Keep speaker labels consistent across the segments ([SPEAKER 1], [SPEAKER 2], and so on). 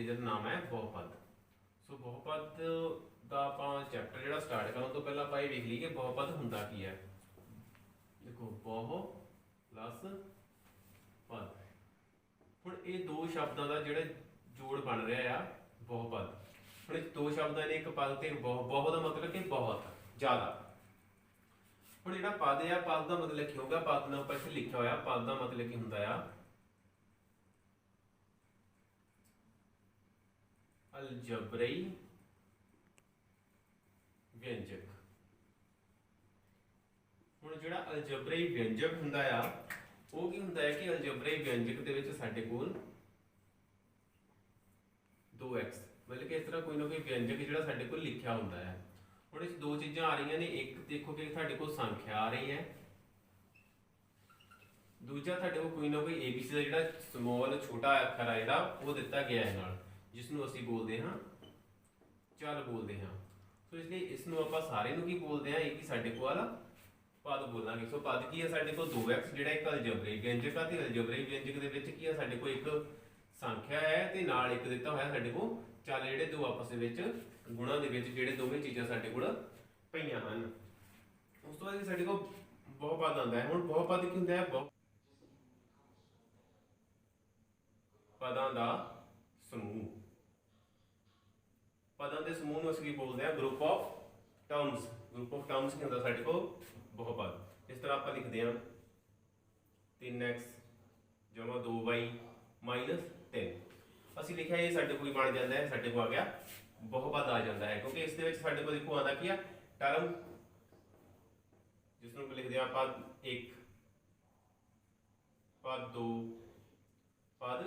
[SPEAKER 1] ਤੇ ਜਿਹਦਾ ਨਾਮ ਹੈ ਬਹੁਪਦ। ਸੋ ਬਹੁਪਦ ਦਾ ਆਪਾਂ ਚੈਪਟਰ ਜਿਹੜਾ ਸਟਾਰਟ ਕਰਨ ਤੋਂ ਪਹਿਲਾਂ ਆਪਾਂ ਇਹ ਵੇਖ ਲਈਏ ਕਿ ਬਹੁਪਦ ਹੁੰਦਾ ਕੀ ਹੈ। ਦੇਖੋ ਬਹੁ ਪਲੱਸ ਪਦ, ਹੁਣ ਇਹ ਦੋ ਸ਼ਬਦਾਂ ਦਾ ਜਿਹੜਾ ਜੋੜ ਬਣ ਰਿਹਾ ਆ ਬਹੁਪਦ। ਹੁਣ ਇਹ ਦੋ ਸ਼ਬਦਾਂ ਨੇ ਇੱਕ ਪਦ ਤੇ ਬਹੁ ਦਾ ਮਤਲਬ ਕਿ ਬਹੁਤ ਜ਼ਿਆਦਾ। ਹੁਣ ਜਿਹੜਾ ਪਦ ਆ, ਪਦ ਦਾ ਮਤਲਬ ਕੀ ਹੋਊਗਾ? ਪਦ ਨਾਲ ਆਪਾਂ ਇੱਥੇ ਲਿਖਿਆ ਹੋਇਆ, ਪਦ ਦਾ ਮਤਲਬ ਕੀ ਹੁੰਦਾ ਆ? ਅਲਜਬਰਈ ਵਿਅੰਜਕ। ਹੁਣ ਜਿਹੜਾ ਅਲਜਬਰਈ ਵਿਅੰਜਕ ਹੁੰਦਾ ਆ ਉਹ ਕੀ ਹੁੰਦਾ ਹੈ ਕਿ ਅਲਜਬਰਈ ਵਿਅੰਜਕ ਦੇ ਵਿੱਚ ਸਾਡੇ ਕੋਲ 2x ਮਤਲਬ ਕਿ ਇਸ ਤਰ੍ਹਾਂ ਕੋਈ ਨਾ ਕੋਈ ਵਿਅੰਜਕ ਜਿਹੜਾ ਸਾਡੇ ਕੋਲ ਲਿਖਿਆ ਹੁੰਦਾ ਹੈ। ਹੁਣ ਇਸ ਦੋ ਚੀਜ਼ਾਂ ਆ ਰਹੀਆਂ ਨੇ, ਇੱਕ ਦੇਖੋ ਕਿ ਸਾਡੇ ਕੋਲ ਸੰਖਿਆ ਆ ਰਹੀ ਹੈ, ਦੂਜਾ ਸਾਡੇ ਕੋਲ ਕੋਈ ਨਾ ਕੋਈ ABC ਦਾ ਜਿਹੜਾ ਸਮਾਲ ਛੋਟਾ ਅੱਖਰ ਆ ਜਿਹੜਾ ਉਹ ਦਿੱਤਾ ਗਿਆ ਹੈ ਨਾਲ, ਜਿਸ ਨੂੰ ਅਸੀਂ ਬੋਲਦੇ ਹਾਂ ਚੱਲ ਬੋਲਦੇ ਹਾਂ। ਸੋ ਇਸ ਲਈ ਇਸ ਨੂੰ ਆਪਾਂ ਸਾਰੇ ਨੂੰ ਕੀ ਬੋਲਦੇ ਹਾਂ? ਇਹ ਕੀ ਸਾਡੇ ਕੋਲ ਪਦ ਬੋਲਾਂਗੇ। ਸੋ ਪਦ ਕੀ ਹੈ? ਸਾਡੇ ਕੋਲ 2x ਜਿਹੜਾ ਇੱਕ ਅਲਜਬਰਈ ਵਿਅੰਜਕ ਆ, ਤੇ ਅਲਜਬਰਈ ਵਿਅੰਜਕ ਦੇ ਵਿੱਚ ਕੀ ਹੈ? ਸਾਡੇ ਕੋਲ ਇੱਕ ਸੰਖਿਆ ਹੈ ਤੇ ਨਾਲ ਇੱਕ ਦਿੱਤਾ ਹੋਇਆ ਸਾਡੇ ਕੋਲ ਚੱਲ, ਜਿਹੜੇ ਦੋ ਆਪਸ ਦੇ ਵਿੱਚ ਗੁਣਾਂ ਦੇ ਵਿੱਚ ਜਿਹੜੇ ਦੋਵੇਂ ਚੀਜ਼ਾਂ ਸਾਡੇ ਕੋਲ ਪਈਆਂ ਹਨ। ਉਸ ਤੋਂ ਬਾਅਦ ਸਾਡੇ ਕੋਲ ਬਹੁਪਦ ਆਉਂਦਾ ਹੈ। ਹੁਣ ਬਹੁਪਦ ਕੀ ਹੁੰਦਾ ਹੈ? ਪਦਾਂ ਦਾ ਸਮੂਹ। ਪਦਾਂ ਦੇ ਸਮੂਹ ਨੂੰ ਅਸੀਂ ਕੀ ਬੋਲਦੇ ਹਾਂ? Group of terms. Group of terms ਕੀ ਹੁੰਦਾ ਸਾਡੇ ਕੋਲ? ਬਹੁਪਦ। ਇਸ ਤਰ੍ਹਾਂ ਆਪਾਂ ਲਿਖਦੇ ਹਾਂ 3x ਜਮਾ 2y ਮਾਈਨਸ 3। ਅਸੀਂ ਲਿਖਿਆ ਇਹ ਸਾਡੇ ਕੋਲ ਬਣ ਜਾਂਦਾ ਹੈ, ਸਾਡੇ ਕੋਲ ਆ ਗਿਆ ਬਹੁਪਦ ਆ ਜਾਂਦਾ ਹੈ, ਕਿਉਂਕਿ ਇਸ ਦੇ ਵਿੱਚ ਸਾਡੇ ਕੋਲ ਦੇਖੋ ਆਉਂਦਾ ਕੀ ਆ? ਟਰਮ, ਜਿਸ ਨੂੰ ਲਿਖਦੇ ਹਾਂ ਪਦ 1, ਪਦ 2, ਪਦ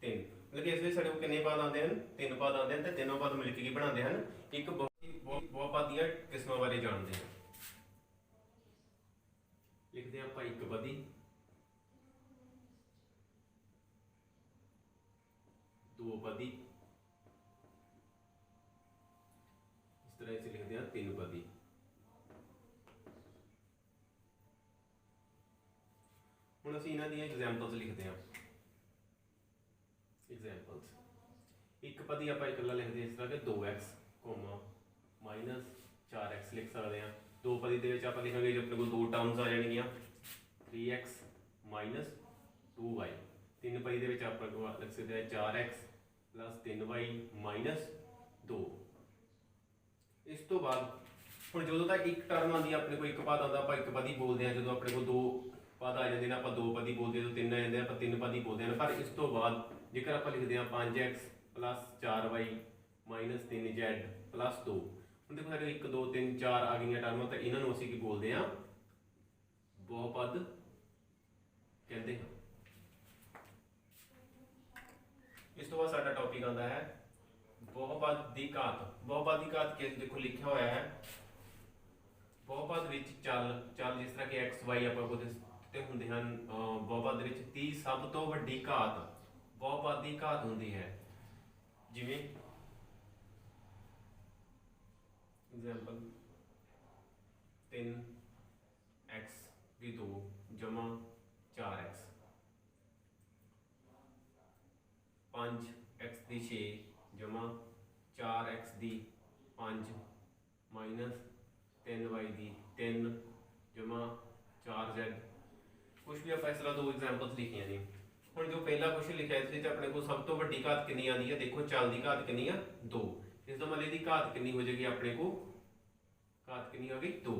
[SPEAKER 1] 3। ਮਤਲਬ ਕਿ ਇਸ ਵਿੱਚ ਸਾਡੇ ਕੋਲ ਕਿੰਨੇ ਪਦ ਆਉਂਦੇ ਹਨ? 3 ਪਦ ਆਉਂਦੇ ਹਨ, ਤੇ ਤਿੰਨੋਂ ਪਦ ਮਿਲ ਕੇ ਕੀ ਬਣਾਉਂਦੇ ਹਨ? ਇੱਕ ਬਹੁਪਦ ਦੀਆਂ ਕਿਸਮਾਂ ਬਾਰੇ ਜਾਣਦੇ ਹਾਂ। ਲਿਖਦੇ ਹਾਂ ਆਪਾਂ ਇੱਕ ਪਦੀ, ਦੋ ਪਦੀ, ਇਸ ਤਰ੍ਹਾਂ ਇਸੇ ਲਿਖਦੇ ਹਾਂ ਤਿੰਨ ਪਦੀ। ਹੁਣ ਅਸੀਂ ਇਹਨਾਂ ਦੀਆਂ ਐਗਜ਼ਾਮਪਲਸ ਲਿਖਦੇ ਹਾਂ। ਐਗਜ਼ਾਮਪਲਸ, ਇੱਕ ਪਦੀ ਆਪਾਂ ਇਕੱਲਾ ਲਿਖਦੇ ਹਾਂ ਇਸ ਤਰ੍ਹਾਂ ਕਿ 2x ਮਾਈਨਸ 4x ਲਿਖ ਸਕਦੇ ਹਾਂ। ਦੋ ਪਦੀ ਦੇ ਵਿੱਚ ਆਪਾਂ ਲਿਖਾਂਗੇ ਜੇ ਆਪਣੇ ਕੋਲ ਦੋ ਟਰਮਸ ਆ ਜਾਣਗੀਆਂ 3x ਮਾਈਨਸ 2y। ਤਿੰਨ ਪਦੀ ਦੇ ਵਿੱਚ ਆਪਾਂ ਕੋਲ ਲਿਖ ਸਕਦੇ ਹਾਂ 4x ਪਲੱਸ 3y ਮਾਈਨਸ 2। ਇਸ ਤੋਂ ਬਾਅਦ ਹੁਣ ਜਦੋਂ ਤੱਕ ਇੱਕ ਟਰਮ ਆਉਂਦੀ ਆਪਣੇ ਕੋਲ ਇੱਕ ਪਦ ਆਉਂਦਾ ਆਪਾਂ ਇੱਕ ਪਦੀ ਬੋਲਦੇ ਹਾਂ। ਜਦੋਂ ਆਪਣੇ ਕੋਲ ਦੋ ਪਦ ਆ ਜਾਂਦੇ ਨੇ ਆਪਾਂ ਦੋ ਪਦੀ ਬੋਲਦੇ, ਜਦੋਂ ਤਿੰਨ ਆ ਜਾਂਦੇ ਆਪਾਂ ਤਿੰਨ ਪਦੀ ਬੋਲਦੇ ਹਾਂ। ਪਰ ਇਸ ਤੋਂ ਬਾਅਦ ਜੇਕਰ ਆਪਾਂ ਲਿਖਦੇ ਹਾਂ 5x plus 4y minus 3z plus 2। ਹੁਣ ਦੇਖੋ ਸਾਡੇ 1 2 3 4 ਆ ਗਈਆਂ ਟਰਮਾਂ, ਤਾਂ ਇਹਨਾਂ ਨੂੰ ਅਸੀਂ ਕੀ ਬੋਲਦੇ ਹਾਂ? ਬਹੁਪਦ ਕਹਿੰਦੇ ਹਾਂ। ਇਸ ਤੋਂ ਬਾਅਦ ਸਾਡਾ ਟੌਪਿਕ ਆਉਂਦਾ ਹੈ ਬਹੁਪਦ ਦੀ ਘਾਤ। ਬਹੁਪਦ ਦੀ ਘਾਤ ਕੇ ਦੇਖੋ ਲਿਖਿਆ ਹੋਇਆ ਹੈ ਬਹੁਪਦ ਵਿੱਚ ਚੱਲ ਜਿਸ ਤਰ੍ਹਾਂ ਕਿ x y ਆਪਾਂ ਕੋਲ ਤੇ ਹੁੰਦੇ ਹਨ। ਬਹੁਪਦ ਵਿੱਚ ਦੀ ਸਭ ਤੋਂ ਵੱਡੀ ਘਾਤ ਬਹੁਪਦ ਦੀ ਘਾਤ ਹੁੰਦੀ ਹੈ। ਜਿਵੇਂ ਐਗਜ਼ਾਮਪਲ 3x ਦੀ 2 ਜਮਾ 4x, 5x ਦੀ 6 ਜਮਾ 4x ਦੀ 5 ਮਾਈਨਸ 3y ਦੀ 3 ਜਮਾ 4z। ਕੁਛ ਵੀ ਆਪਾਂ ਇਸ ਤਰ੍ਹਾਂ ਦੋ ਐਗਜ਼ਾਮਪਲਸ ਲਿਖੀਆਂ ਨੇ। ਹੁਣ ਜੋ ਪਹਿਲਾ ਕੁਐਸਚਨ ਲਿਖਿਆ ਇਸ ਵਿੱਚ ਆਪਣੇ ਕੋਲ ਸਭ ਤੋਂ ਵੱਡੀ ਘਾਤ ਕਿੰਨੀ ਆਉਂਦੀ ਹੈ? ਦੇਖੋ ਚੱਲ ਦੀ ਘਾਤ ਕਿੰਨੀ ਆ? 2। ਇਸ ਦਾ ਮਤਲਬ ਇਹਦੀ ਘਾਤ ਕਿੰਨੀ ਹੋ ਜਾਏਗੀ? ਆਪਣੇ ਕੋਲ ਘਾਤ ਕਿੰਨੀ ਹੋ ਗਈ? 2।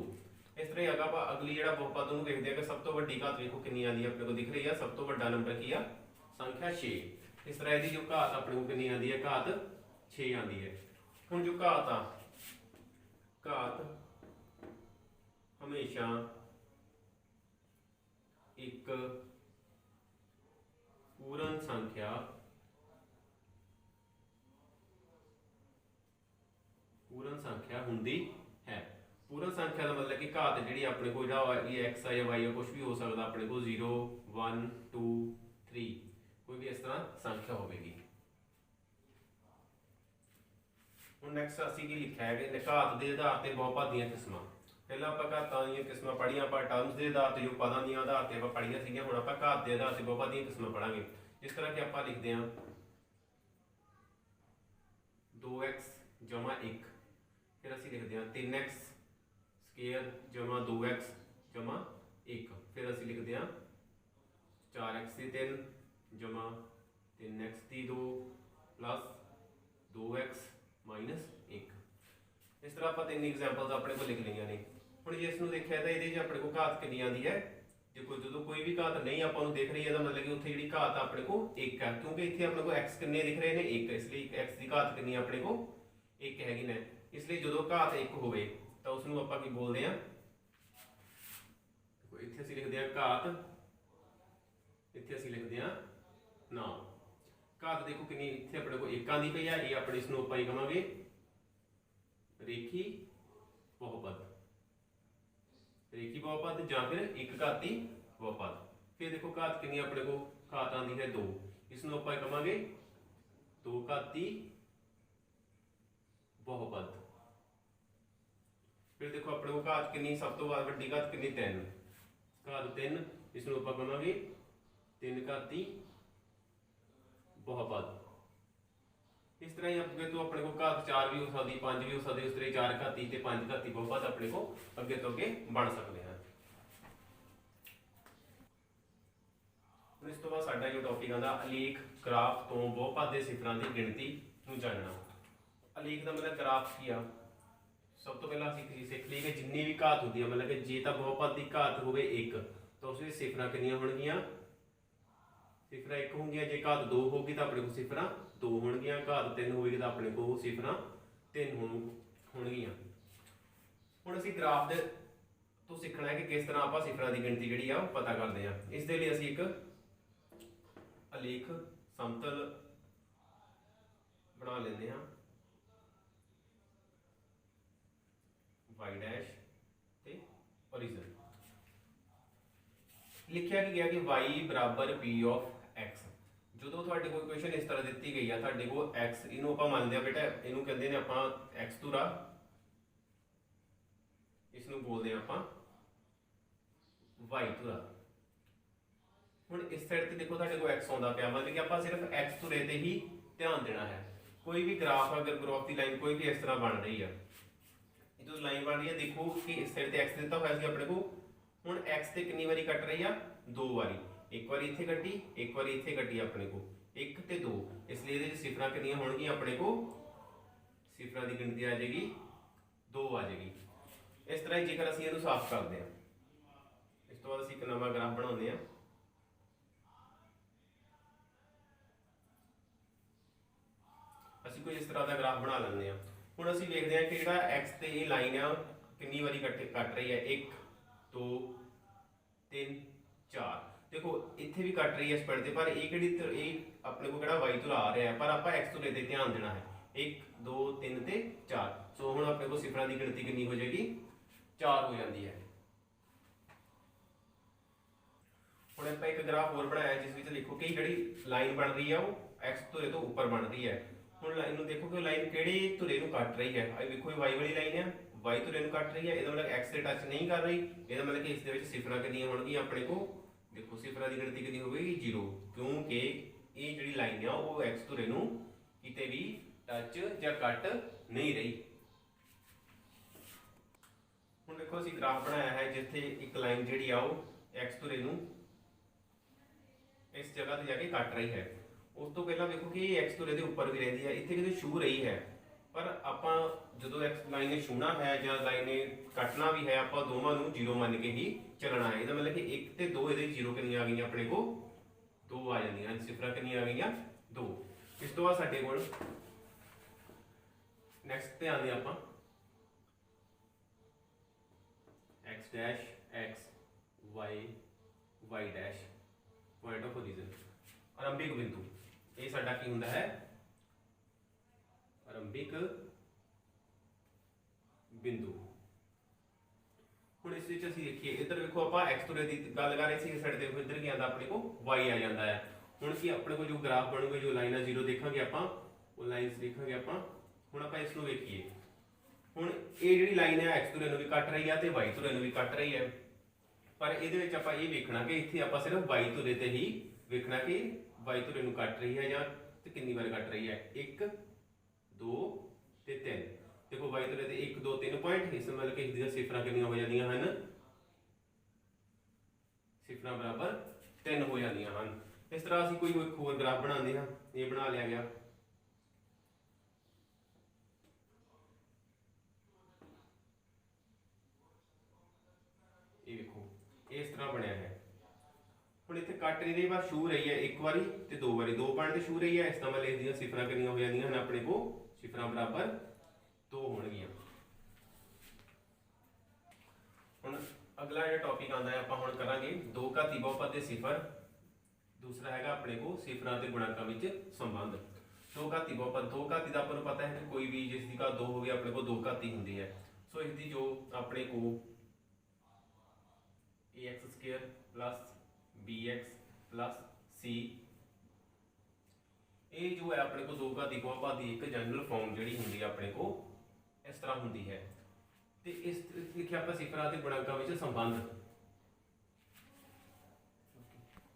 [SPEAKER 1] ਇਸ ਤਰ੍ਹਾਂ ਹੀ ਅਗਾ ਆਪਾਂ ਅਗਲੀ ਜਿਹੜਾ ਬਹੁਪਦ ਨੂੰ ਦੇਖਦੇ ਆ ਕਿ ਸਭ ਤੋਂ ਵੱਡੀ ਘਾਤ ਵੇਖੋ ਕਿੰਨੀ ਆਉਂਦੀ ਹੈ? ਆਪਣੇ ਕੋਲ ਦਿਖ ਰਹੀ ਆ ਸਭ ਤੋਂ ਵੱਡਾ ਨੰਬਰ ਕੀ ਆ? ਸੰਖਿਆ 6। ਇਸ ਤਰ੍ਹਾਂ ਇਹਦੀ ਜੋ ਘਾਤ ਆਪਣੇ ਕੋਲ ਕਿੰਨੀ ਆਉਂਦੀ ਹੈ? ਘਾਤ 6 ਆਉਂਦੀ ਹੈ। ਹੁਣ ਜੋ ਘਾਤ ਆ, ਘਾਤ ਹਮੇਸ਼ਾ ਇੱਕ ਪੂਰਨ ਸੰਖਿਆ ਹੁੰਦੀ ਹੈ। ਪੂਰਨ ਸੰਖਿਆ ਦਾ ਮਤਲਬ ਕਿ ਘਾਤ ਜਿਹੜੀ ਆਪਣੇ ਕੋਲ ਜਿਹੜਾ x ਆ ਜਾਂ y ਆ ਕੁਝ ਵੀ ਹੋ ਸਕਦਾ, ਆਪਣੇ ਕੋਲ 0 1 2 3 ਕੋਈ ਵੀ ਇਸ ਤਰ੍ਹਾਂ ਸੰਖਿਆ ਹੋਵੇਗੀ। ਹੁਣ ਨੈਕਸਟ ਅਸੀਂ ਕੀ ਲਿਖਿਆ ਹੈ ਕਿ ਘਾਤ ਦੇ ਆਧਾਰ ਤੇ ਬਹੁਪਦ ਦੀਆਂ ਕਿਸਮਾਂ। ਪਹਿਲਾਂ ਆਪਾਂ ਘਾਤਾਂ ਦੀਆਂ ਕਿਸਮਾਂ ਪੜ੍ਹੀਆਂ, ਆਪਾਂ ਟਰਮਸ ਦੇ ਆਧਾਰ ਤੇ ਜੋ ਪਦਾਂ ਦੀਆਂ ਆਧਾਰ ਤੇ ਆਪਾਂ ਪੜ੍ਹੀਆਂ ਸੀਗੀਆਂ। ਹੁਣ ਆਪਾਂ ਘਾਤ ਦੇ ਆਧਾਰ ਤੇ ਬਹੁਪਦ ਦੀਆਂ ਕਿਸਮਾਂ ਪੜ੍ਹਾਂਗੇ। ਜਿਸ ਤਰ੍ਹਾਂ ਕਿ ਆਪਾਂ ਲਿਖਦੇ ਹਾਂ 2x जमा 1, फिर असी लिखते हैं 3x स्केयर जमा 2x जमा 1, फिर असी लिखते हैं 4x की 3 जमा 3x की 2 प्लस 2x माइनस 1। इस तरह आप 3 एग्जाम्पल्स अपने को लिख लिया ने। हुण जे इसनूं देखिया तो ये अपने को घात कितनी आती है, देखो जो कोई भी घात नहीं आपां नूं दिख रही है, मतलब कि उत्थे जिहड़ी घात अपने को 1 है, क्योंकि इत्थे अपने को x कितने दिख रहे हैं 1, इसलिए x की घात कितनी अपने को 1 हैगी ने। इसलिए जो घात 1 होवे तो उसनूं आपां की बोलते हैं, देखो इत्थे असीं लिखते हैं घात, इत्थे असीं लिखते हैं ना। घात देखो कितनी इत्थे अपने को 1 आंदी पई है, ये अपने इसनूं आपां कहांगे रेखी बहुपद, रेखी बहुपद या फिर एक घाती बहुपद। फिर देखो घात कितनी अपने को घात आती है 2, इसनूं आपां कहांगे 2 घाती बहुपद। फिर देखो अपने को घात कितनी सब तो वड्डी घात कितनी 3, घात 3, इसनूं आपां कहांगे 3 घाती बहुपद। इस तरह ही अगे तो अपने को घात 4 भी हो सकती, 5 भी हो सकती, उस तरह 4 घाती ते 5 घाती बहुपद अपने को अगे तो अगे बन सकते हैं। इस तो बाद साडा जो टॉपिक आंदा अलेख ग्राफ तो बहुपद के सिफरां की गिणती नूं जानना। अलेख का मतलब ग्राफ की आ, सब तो पहला असीं सीख ली कि जिन्नी भी घात होती है, मतलब कि जे तो बहुपद की घात होवे 1 तो उसमें सिफरां कितनियां होणगियां, सिफरां 1 होंगियां। जे घात 2 होगी तो अपने को सिफरां 2 होणगियां, घात 3 होगी तो अपने को सिफरां 3 होणगियां। हुण असीं ग्राफ दे तो सीखना है कि किस तरह आपां सिफरां की गिणती जिहड़ी आ पता करदे हां। इस दे लई असीं एक अलेख समतल बना लेंदे हां, y डैश ते ओरिजिन। लिखिया कि गया कि y बराबर p ऑफ x। जो तुहाडे कोई क्वेश्चन इस तरह दी गई है, तुहाडे को x इनू आपां मानदे आ बेटा, इनू कहंदे ने आपां x धुरा, इसनू बोलते हैं आपां y धुरा। हुण इस साइड ते देखो तुहाडे को x आउंदा पिया, मतलब कि आपां सिर्फ x धुरे ते ही ध्यान देना है। कोई भी ग्राफ अगर ग्राफ की लाइन कोई भी इस तरह बन रही है, जो लाइन बन रही है देखो कि इस साइड ते x दिता होया सी अपने को, हुण x ते कितनी बारी कट रही है 2 बारी, एक बारी इत्थे कटी, एक बारी इत्थे कटी अपने को 1 ते 2, इसलिए इहदे च सिफरां कितनियां होणगियां अपने को, सिफरां की गिणती आ जाएगी 2 आ जाएगी। इस तरह जेकर असीं इहनूं साफ करते हैं, इस तो बाद असीं एक नवां ग्राफ बनाउंदे हां। असीं कोई इस तरह का ग्राफ बना लैंदे हां। हुण असीं वेखदे हां कि जिहड़ा x ते इह लाइन आ कितनी बारी कट रही है, 1 2 3 4। देखो इत्थे भी कट रही है इस पॉइंट ते, पर ये किहड़ी अपने को किहड़ा y धुरा आ रहा है, पर आपां x धुरे ते ध्यान देना है, 1 2 3 ते 4। सो हुण अपने को सिफरां की गिणती कितनी हो जाएगी 4 हो जाती है। हुण आपां एक ग्राफ होर बनाया जिस विच देखो कि जिहड़ी लाइन बन रही है वो x धुरे तो ऊपर बन रही है। हुण लाइन नूं देखो कि लाइन किहड़ी धुरे नूं कट रही है, आ देखो y वाली लाइन है, y धुरे नूं कट रही है, इहदा मतलब x से टच नहीं कर रही, इहदा मतलब कि इस दे विच सिफरां कितनियां होणगियां अपने को, देखो सिफरां की गिणती कितनी होगी 0, क्योंकि ये जिहड़ी लाइन है वो x धुरे नूं किते भी टच या कट नहीं रही। हुण देखो असीं ग्राफ बनाया है जिथे एक लाइन जिहड़ी आ वो x धुरे नूं इस जगह ते जाके कट रही है। उस तो पहला देखो कि x धुरे दे उपर भी रहिंदी है, इत्थे किते छू रही है, पर आपां जदों x लाइन ने छूना है या लाइन ने कटना भी है, आपां दोवां नूं 0 मान के ही चलना है। इहदा मतलब कि 1 ते 2 इहदे 0 कितनियां आ गईयां अपने को 2 आ जांदियां, सिफरां कितनियां आ गईयां 2। इस तो बाद साडे कोल नैक्सट ध्यान दे आपां x dash x y dash point of origin, आरंभिक बिंदु। ये साडा की हुंदा है आरंभिक बिंदु। हुण इस विच असीं देखिए इधर देखो आपां x धुरे दी गल कर रहे सी, इस साइड देखो इधर की आंदा अपने को y आ जांदा है। हुण की अपने को जो ग्राफ बनूगा, जो लाइन 0 देखांगे आपां, वो लाइनस देखांगे आपां। हुण आपां इसनूं वेखीए, हुण ये जिहड़ी लाइन है x धुरे नूं भी कट रही है ते y धुरे नूं भी कट रही है, पर इहदे विच आपां ये वेखना कि इत्थे आपां सिर्फ y धुरे ते ही वेखना कि y धुरे नूं कट रही है या कितनी बार कट रही है, 1 2 ਤੇ 3। देखो y तो 1 2 3 पॉइंट, इस मतलब कि इसकी सिफर कितनी हो जांदियां हैं, सिफर बराबर 3 हो जांदियां हैं। इस तरह असीं कोई एक होर ग्राफ बनाते हैं, ये बना लिया गया। ये देखो इस तरह बनया है। हुण इत्थे कट नहीं रही, बस छू रही है एक बारी ते दो बारी, 2 पॉइंट ते छू रही है। इसका मतलब इसदियां सिफर कितनी हो जांदियां हैं अपने को, सिफर बराबर 2 होणगियां। हुण अगला जो टॉपिक आता है आपां हुण करांगे दो घाती बहुपद दे सिफर। दूसरा हैगा अपने को सिफरां ते गुणांकां विच संबंध। दो घाती बहुपद, दो घाती दा आपां नूं पता है कि कोई भी जिसदी घात 2 होवे अपने को दो घाती हुंदी है। सो इसदी जो अपने को ax² plus bx plus c, ये जो है अपने को दो घाती बहुपद की एक जनरल फॉर्म जिहड़ी हुंदी है अपने को इस तरह हुंदी है। ते इस लिखिया आपां सिफरां ते गुणांकां विच संबंध।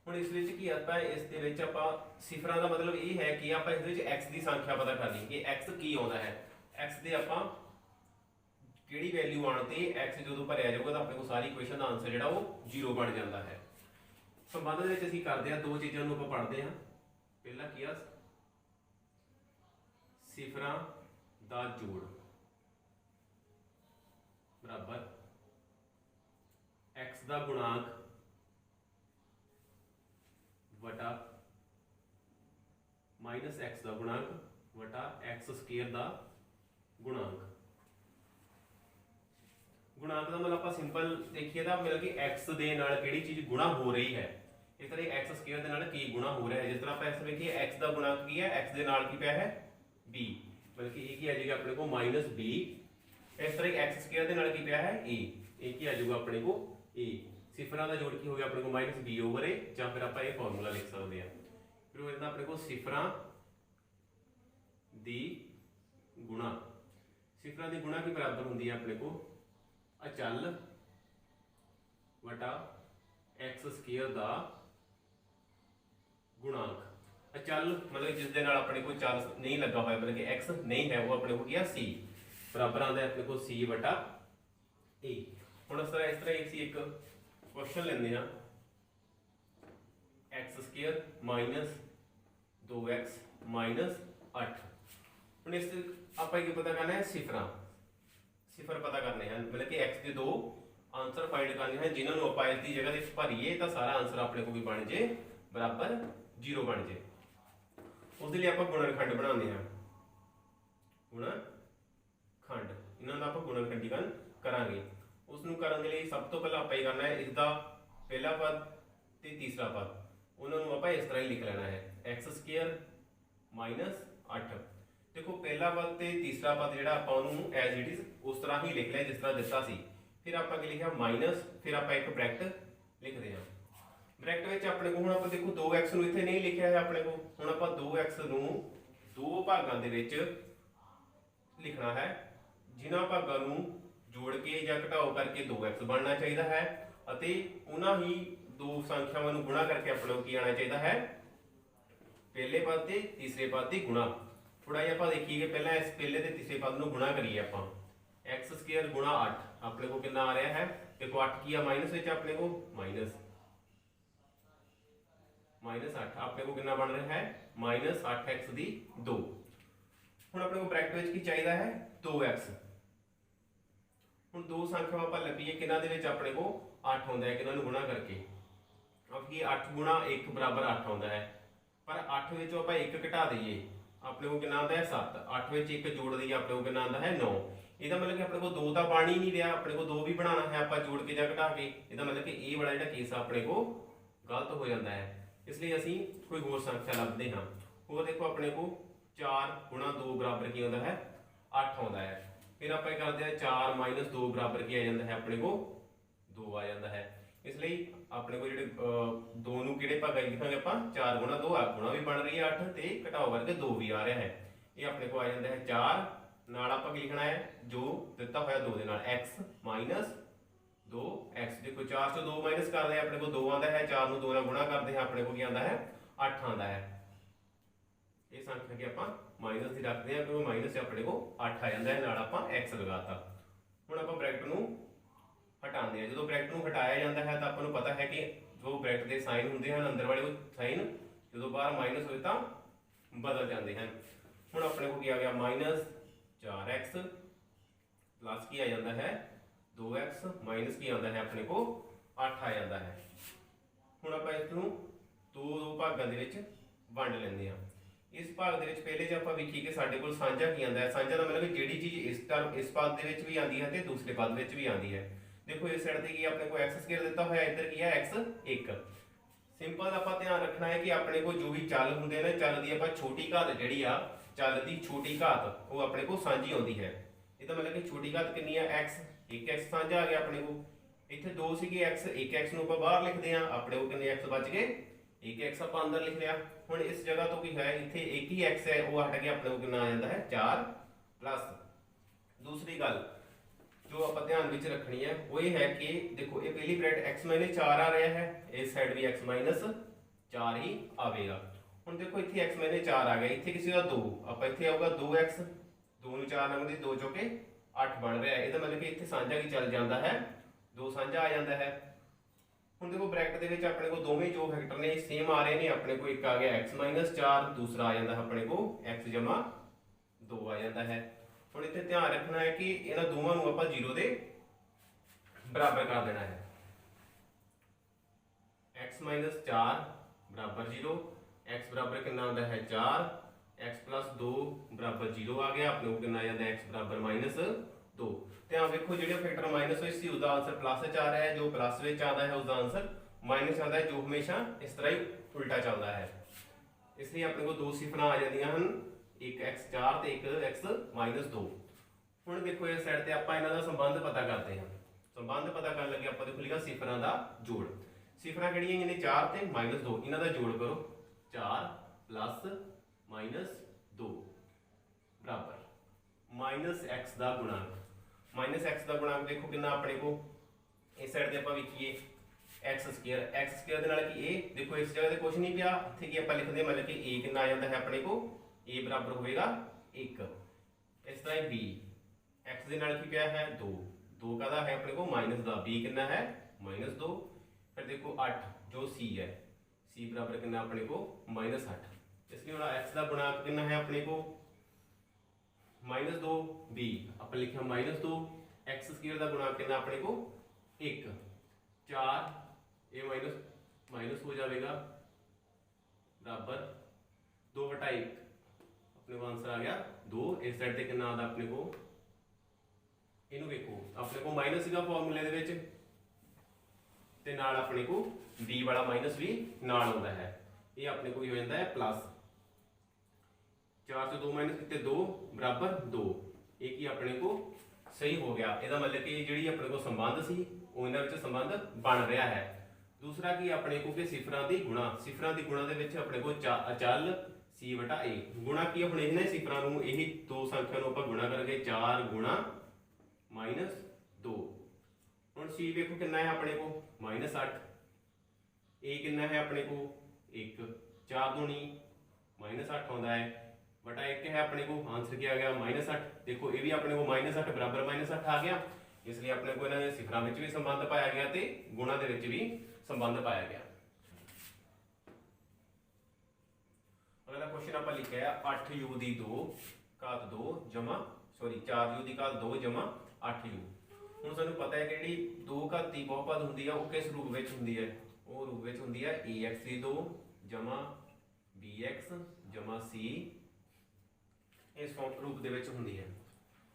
[SPEAKER 1] ਹੁਣ ਇਸ ਵਿੱਚ ਕੀ आता है, इस दे विच आपां सिफरां दा मतलब ये है कि आपां इस विच x की संख्या पता करनी कि x की आउंदा है। x दे आपां किहड़ी वैल्यू आउण ते x जदों भरिया जाऊगा तो अपने को सारी इक्वेशन दा आंसर जिहड़ा वो 0 बन जाता है। संबंध दे विच असीं करदे हां, दो चीज़ां नूं आपां पढ़दे हां। पहला की आ सिफरां दा जोड़ बराबर x दा गुणांक वटा माइनस x का गुणांक वटा x² का गुणांक। गुणांक का मतलब आप सिंपल देखिए तो मतलब कि x दे नाल किहड़ी चीज गुणा हो रही है, इस तरह x² दे नाल की गुणा हो रहा है। जिस तरह आप ऐसे देखिए x का गुणांक की है, x दे नाल की पिया है b, बल्कि ये की आ जाएगा अपने को -b। इस तरह x² दे नाल की पिया है a, ये की आ जाएगा अपने को a। सिफरां का जोड़ की हो गया अपने को -b/a, या फिर आप ये फॉर्मूला लिख सकते हैं। फिर वो अपने को सिफरां दी गुणा, सिफरां दी गुणा की बराबर होंगी है अपने को अचल वटा x² का गुणांक। अचल मतलब जिस दे नाल अपने को चल नहीं लगा हुआ, मतलब कि x नहीं है, वो अपने को क्या c बराबर आता है अपने को c वटा a। हुण इस तरह एक क्वेश्चन लेंदे हां, x² माइनस 2x माइनस 8। हुण इस आपां की पता करना है सिफरां, सिफर पता करने हैं, मतलब कि x के दो आंसर फाइंड करने हैं जिन्होंने आपां इस दी जगह ते भरीए तो सारा आंसर अपने को भी बन जे बराबर 0 बन जे। उस लिए आपां गुणनखंड बनाते हैं, गुणनखंड इन्हां दा आपां गुणनखंडीकरण करांगे। उसनूं करन दे लई सब तो पहला आपां करना है इसका पहला पद ते तीसरा पद, उन्होंने आपां इस तरह ही लिख लेना है x² माइनस 8। देखो पहला पद ते तीसरा पद जिहड़ा आपां उहनूं एज इट इज उस तरह ही लिख लिया जिस तरह दिता सी। फिर आपां की लिखिया माइनस, फिर आपां एक ब्रैकेट लिखते हैं। ब्रैकेट विच अपने को हुण आपां देखो 2x नूं इत्थे नहीं लिखिया है अपने को, हुण आपां 2x नूं दो भागां दे विच लिखना है, जिन्हां भागां नूं जोड़ के या घटाओ करके 2x बनना चाहिए है, अते उन्हां ही दो संख्यावां नूं गुणा करके अपने को की आना चाहिए है पहले पद ते तीसरे पद दी गुणा। थोड़ा जिहा आपां देखीए पहला इस पहले ते तीसरे पद नूं गुणा करिए आपां। x² गुणा 8 अपने को कितना आ रहा है, देखो 8 की आ माइनस विच अपने को माइनस -8 अपने को कितना बन रहा है -8x दी 2। हुण अपने को ब्रैकेट विच की चाहिए है 2x। हुण दो संख्यावां आपां लभीए किन्हां दे विच अपने को 8 आउंदा है, किन्हां नूं गुणा करके अब की 8 गुणा 1 बराबर 8 आउंदा है, पर 8 विचों आपां 1 घटा दईए अपने को कितना आता है 7। 8 विच 1 जोड़ दईए अपने को कितना आता है 9। ਇਹਦਾ मतलब कि अपने को 2 ਤਾਂ बन ही नहीं रहा, अपने को 2 भी बनाना है आप जोड़ के या घटा के। ਇਹਦਾ मतलब कि ये वाला ਜਿਹੜਾ केस अपने को गलत हो जाता है, इसलिए ਅਸੀਂ कोई होर संख्या ਲੱਭਦੇ ਹਾਂ। ਹੋਰ देखो अपने को 4 गुणा 2 बराबर की आउंदा है 8 आउंदा है। फिर आप करते हैं 4 माइनस 2 बराबर की आ जाता है अपने को 2 आ जाता है। इसलिए अपने को जो दो नूं किहड़े भागां लिखांगे आप 4 गुणा 2 गुणा भी बन रही है 8 ते घटाओ करके 2 भी आ रहा है। ये अपने को आ जाता है 4 नाल आपां की लिखना है जो दिता होया 2 दे नाल x माइनस 2x। देखो 4 से 2 माइनस करते हैं अपने को 2 आता है, 4 नूं 2 नाल गुणा करते हैं अपने को की आता है 8 आता है। ਇਹ ਸੰਖਿਆ ਕਿ ਆਪਾਂ ਮਾਈਨਸ ਦੀ ਰੱਖਦੇ ਹਾਂ ਕਿਉਂਕਿ ਮਾਈਨਸ ਆਪਣੇ ਕੋਲ 8 ਆ ਜਾਂਦਾ ਹੈ, ਨਾਲ ਆਪਾਂ x ਲਗਾਤਾ। ਹੁਣ ਆਪਾਂ ਬ੍ਰੈਕਟ ਨੂੰ ਹਟਾਉਂਦੇ ਹਾਂ। ਜਦੋਂ ਬ੍ਰੈਕਟ ਨੂੰ ਹਟਾਇਆ ਜਾਂਦਾ ਹੈ ਤਾਂ ਆਪਾਂ ਨੂੰ ਪਤਾ ਹੈ ਕਿ ਜੋ ਬ੍ਰੈਕਟ ਦੇ ਸਾਈਨ ਹੁੰਦੇ ਹਨ ਅੰਦਰ ਵਾਲੇ ਉਹ ਸਾਈਨ ਜਦੋਂ ਬਾਹਰ ਮਾਈਨਸ ਹੋਏ ਤਾਂ ਬਦਲ ਜਾਂਦੇ ਹਨ। ਹੁਣ ਆਪਣੇ ਕੋਲ ਕੀ ਆ ਗਿਆ -4x ਪਲੱਸ ਕੀ ਆ ਜਾਂਦਾ ਹੈ 2x ਮਾਈਨਸ ਕੀ ਆਉਂਦਾ ਹੈ ਆਪਣੇ ਕੋਲ 8 ਆ ਜਾਂਦਾ ਹੈ। ਹੁਣ ਆਪਾਂ ਇਸ ਨੂੰ ਦੋ ਭਾਗਾਂ ਦੇ ਵਿੱਚ ਵੰਡ ਲੈਂਦੇ ਹਾਂ। ਇਸ ਭਾਗ ਦੇ ਵਿੱਚ ਪਹਿਲੇ ਜੇ ਆਪਾਂ ਵੇਖੀਏ ਕਿ ਸਾਡੇ ਕੋਲ ਸਾਂਝਾ ਕੀ ਆਉਂਦਾ ਹੈ। ਸਾਂਝਾ ਦਾ ਮਤਲਬ ਜਿਹੜੀ ਚੀਜ਼ ਇਸ ਪਦ ਦੇ ਵਿੱਚ ਵੀ ਆਉਂਦੀ ਹੈ ਤੇ ਦੂਸਰੇ ਪਦ ਵਿੱਚ ਵੀ ਆਉਂਦੀ ਹੈ। ਦੇਖੋ ਇਸ ਸਾਈਡ ਤੇ ਕੀ ਆਪਣੇ ਕੋਲ x² ਦਿੱਤਾ ਹੋਇਆ, ਇੱਧਰ ਕੀ ਹੈ x1। ਸਿੰਪਲ ਆਪਾਂ ਧਿਆਨ ਰੱਖਣਾ ਹੈ ਕਿ ਆਪਣੇ ਕੋਲ ਜੋ ਵੀ ਚੱਲ ਹੁੰਦੇ ਨੇ, ਚੱਲ ਦੀ ਆਪਾਂ ਛੋਟੀ ਘਾਤ ਜਿਹੜੀ ਆ, ਚੱਲ ਦੀ ਛੋਟੀ ਘਾਤ ਉਹ ਆਪਣੇ ਕੋਲ ਸਾਂਝੀ ਆਉਂਦੀ ਹੈ। ਇਹਦਾ ਮਤਲਬ ਕਿ ਛੋਟੀ ਘਾਤ ਕਿੰਨੀ ਆ x, 1x ਸਾਂਝਾ ਆ ਗਿਆ ਆਪਣੇ ਕੋਲ। ਇੱਥੇ 2 ਸੀਗੇ x, 1x ਨੂੰ ਆਪਾਂ ਬਾਹਰ ਲਿਖਦੇ ਆ, ਆਪਣੇ ਕੋਲ ਕਿੰਨੇ x ਬਚ ਗਏ 1x ਆਪਾਂ ਅੰਦਰ ਲਿਖ ਲਿਆ। ਹੁਣ ਇਸ ਜਗ੍ਹਾ ਤੋਂ ਕੀ ਹੈ ਇੱਥੇ ਇੱਕ ਹੀ x ਹੈ, ਉਹ ਹਟ ਗਿਆ, ਆਪਣੇ ਕੋਲ ਕਿੰਨਾ ਆ ਜਾਂਦਾ ਹੈ 4 ਪਲੱਸ। ਦੂਸਰੀ ਗੱਲ ਜੋ ਆਪਾਂ ਧਿਆਨ ਵਿੱਚ ਰੱਖਣੀ ਹੈ ਉਹ ਇਹ ਹੈ ਕਿ ਦੇਖੋ ਇਹ ਪਹਿਲੀ ਬ੍ਰੈਕਟ x 4 ਆ ਰਿਹਾ ਹੈ, ਇਸ ਸਾਈਡ ਵੀ x 4 ਹੀ ਆਵੇਗਾ। ਹੁਣ ਦੇਖੋ ਇੱਥੇ x 4 ਆ ਗਿਆ, ਇੱਥੇ ਕਿਸੇ ਦਾ 2, ਆਪਾਂ ਇੱਥੇ ਆਊਗਾ 2x, 2 ਨੂੰ 4 ਨਾਲ 2 ਚੋਕੇ 8 ਬਣ ਰਿਹਾ ਹੈ। ਇਹਦਾ ਮਤਲਬ ਕਿ ਇੱਥੇ ਸਾਂਝਾ ਕੀ ਚੱਲ ਜਾਂਦਾ ਹੈ 2 ਸਾਂਝਾ ਆ ਜਾਂਦਾ ਹੈ। ਹੁਣ ਦੇਖੋ ਬ੍ਰੈਕਟ ਦੇ ਵਿੱਚ ਆਪਣੇ ਕੋਲ ਦੋਵੇਂ ਜੋ ਫੈਕਟਰ ਨੇ ਸੇਮ ਆ ਰਹੇ ਨੇ। ਆਪਣੇ ਕੋਲ ਇੱਕ ਆ ਗਿਆ x 4, ਦੂਸਰਾ ਆ ਜਾਂਦਾ ਆਪਣੇ ਕੋਲ x 2 ਆ ਜਾਂਦਾ ਹੈ। ਹੁਣ ਇੱਥੇ ਧਿਆਨ ਰੱਖਣਾ ਹੈ ਕਿ ਇਹਨਾਂ ਦੋਵਾਂ ਨੂੰ ਆਪਾਂ 0 ਦੇ ਬਰਾਬਰ ਕਰ ਦੇਣਾ ਹੈ। x 4 ਬਰਾਬਰ 0, x ਬਰਾਬਰ ਕਿੰਨਾ ਹੁੰਦਾ ਹੈ 4, x 2 ਬਰਾਬਰ 0 ਆ ਗਿਆ। ਆਪਣੇ ਕੋਲ ਕਿੰਨਾ ਆ ਜਾਂਦਾ x ਬਰਾਬਰ -2। ਧਿਆਨ ਵੇਖੋ ਜਿਹੜੇ ਫੈਕਟਰ ਮਾਈਨਸ ਹੋਏ ਸੀ ਉਹਦਾ ਆਨਸਰ ਪਲੱਸ ਚ ਆ ਰਿਹਾ ਹੈ, ਜੋ ਪਲੱਸ ਵਿੱਚ ਆਉਂਦਾ ਹੈ ਉਸਦਾ ਆਨਸਰ ਮਾਈਨਸ ਆਉਂਦਾ ਹੈ, ਜੋ ਹਮੇਸ਼ਾ ਇਸ ਤਰ੍ਹਾਂ ਹੀ ਉਲਟਾ ਚੱਲਦਾ ਹੈ। ਇਸ ਲਈ ਆਪਣੇ ਕੋਲ ਦੋ ਸਿਫਰਾਂ ਆ ਜਾਂਦੀਆਂ ਹਨ, ਇੱਕ x4 ਤੇ ਇੱਕ x -2। ਹੁਣ ਦੇਖੋ ਇਸ ਸਾਈਡ ਤੇ ਆਪਾਂ ਇਹਨਾਂ ਦਾ ਸੰਬੰਧ ਪਤਾ ਕਰਦੇ ਹਾਂ। ਸੰਬੰਧ ਪਤਾ ਕਰਨ ਲੱਗੇ ਆਪਾਂ ਦੇਖੋ ਲਿਖਿਆ ਸਿਫਰਾਂ ਦਾ ਜੋੜ। ਸਿਫਰਾਂ ਕਿਹੜੀਆਂ ਨੇ 4 ਤੇ -2, ਇਹਨਾਂ ਦਾ ਜੋੜ ਕਰੋ 4 + -2 ਬਰਾਬਰ -x ਦਾ ਗੁਣਾਂਕ। -x ਦਾ ਗੁਣਾਂਕ ਦੇਖੋ ਕਿੰਨਾ ਆਪਣੇ ਕੋ, ਇਸ ਸਾਈਡ ਤੇ ਆਪਾਂ ਵੇਖੀਏ x² ਦੇ ਨਾਲ ਕੀ a, ਦੇਖੋ ਇਸ ਜਗ੍ਹਾ ਤੇ ਕੁਝ ਨਹੀਂ ਪਿਆ, ਇੱਥੇ ਕੀ ਆਪਾਂ ਲਿਖਦੇ ਮਤਲਬ ਕਿ a ਕਿੰਨਾ ਆ ਜਾਂਦਾ ਹੈ ਆਪਣੇ ਕੋ, a ਬਰਾਬਰ ਹੋਵੇਗਾ 1। ਇਸ ਤਰ੍ਹਾਂ ਹੀ b, x ਦੇ ਨਾਲ ਕੀ ਪਿਆ ਹੈ 2, 2 ਕਾਹਦਾ ਹੈ ਆਪਣੇ ਕੋ ਮਾਈਨਸ ਦਾ, b ਕਿੰਨਾ ਹੈ -2। ਫਿਰ ਦੇਖੋ 8 ਜੋ c ਹੈ, c ਬਰਾਬਰ ਕਿੰਨਾ ਆਪਣੇ ਕੋ -8। ਇਸ ਲਈ ਹੁਣ x ਦਾ ਗੁਣਾਂਕ ਕਿੰਨਾ ਹੈ ਆਪਣੇ ਕੋ -2, b ਆਪਾਂ ਲਿਖਿਆ -2, x² ਦਾ ਗੁਣਾਂਕ ਕਿੰਨਾ ਆਪਣੇ ਕੋ 1, 4 ਇਹ ਮਾਈਨਸ ਹੋ ਜਾਵੇਗਾ ਬਰਾबर 2/1। ਆਪਣੇ ਕੋ ਆਨਸਰ ਆ ਗਿਆ 2। ਇਸ ਸਾਈਡ ਤੇ ਕਿੰਨਾ ਆਦਾ ਆਪਣੇ ਕੋ, ਇਹਨੂੰ ਵੇਖੋ ਆਪਣੇ ਕੋ ਮਾਈਨਸ ਸੀਗਾ ਫਾਰਮੂਲੇ ਦੇ ਵਿੱਚ ਤੇ ਨਾਲ ਆਪਣੇ ਕੋ b ਵਾਲਾ ਮਾਈਨਸ ਵੀ ਨਾਲ ਆਉਂਦਾ ਹੈ, ਇਹ ਆਪਣੇ ਕੋ ਹੋ ਜਾਂਦਾ ਹੈ ਪਲੱਸ। 4 ਤੋਂ 2 ਮਾਈਨਸ ਕੀਤੇ 2 ਬਰਾਬਰ 2, ਇਹ ਕੀ ਆਪਣੇ ਕੋ ਸਹੀ ਹੋ ਗਿਆ। ਇਹਦਾ ਮਤਲਬ ਕਿ ਜਿਹੜੀ ਆਪਣੇ ਕੋ ਸੰਬੰਧ ਸੀ ਉਹ ਇਹਨਾਂ ਵਿੱਚ ਸੰਬੰਧ ਬਣ ਰਿਹਾ ਹੈ। ਦੂਸਰਾ ਕੀ ਆਪਣੇ ਕੋ ਕਿ ਸਿਫਰਾਂ ਦੀ ਗੁਣਾ, ਸਿਫਰਾਂ ਦੀ ਗੁਣਾ ਦੇ ਵਿੱਚ ਆਪਣੇ ਕੋ ਅਚਲ c/a ਗੁਣਾ ਕੀ, ਹੁਣ ਇਹਨਾਂ ਸਿਫਰਾਂ ਨੂੰ ਇਹੀ ਦੋ ਸੰਖਿਆ ਨੂੰ ਆਪਾਂ ਗੁਣਾ ਕਰਾਂਗੇ 4 ਗੁਣਾ -2। ਹੁਣ c ਵੇਖੋ ਕਿੰਨਾ ਹੈ ਆਪਣੇ ਕੋ -8, a ਕਿੰਨਾ ਹੈ ਆਪਣੇ ਕੋ 1, 4 ਦੂਣੀ -8 ਆਉਂਦਾ ਹੈ ਬਟਾ 1 ਹੈ ਆਪਣੇ ਕੋ, ਆਨਸਰ ਕੀ ਆ ਗਿਆ -8। ਦੇਖੋ ਇਹ ਵੀ ਆਪਣੇ ਕੋ -8 ਬਰਾਬਰ -8 ਆ ਗਿਆ। ਇਸ ਲਈ ਆਪਣੇ ਕੋ ਇਹਨਾਂ ਦੇ ਸਿਫਰਾਂ ਵਿੱਚ ਵੀ ਸੰਬੰਧ ਪਾਇਆ ਗਿਆ ਤੇ ਗੁਣਾ ਦੇ ਵਿੱਚ ਵੀ ਸੰਬੰਧ ਪਾਇਆ ਗਿਆ। ਅਗਲਾ ਕੁਐਸਚਨ ਆਪਾਂ ਲਿਖਿਆ 8u ਦੀ 2 ਘਾਤ 2 ਜਮਾ 4u ਦੀ ਘਾਤ 2 ਜਮਾ 8u। ਹੁਣ ਸਾਨੂੰ ਪਤਾ ਹੈ ਕਿ ਜਿਹੜੀ 2 ਘਾਤੀ ਬਹੁਪਦ ਹੁੰਦੀ ਆ ਉਹ ਕਿਸ ਰੂਪ ਵਿੱਚ ਹੁੰਦੀ ਹੈ, ਉਹ ਰੂਪ ਵਿੱਚ ਹੁੰਦੀ ਹੈ ax ਦੀ 2 ਜਮਾ bx ਜਮਾ c, ਇਸ ਰੂਪ ਦੇ ਵਿੱਚ ਹੁੰਦੀ ਹੈ।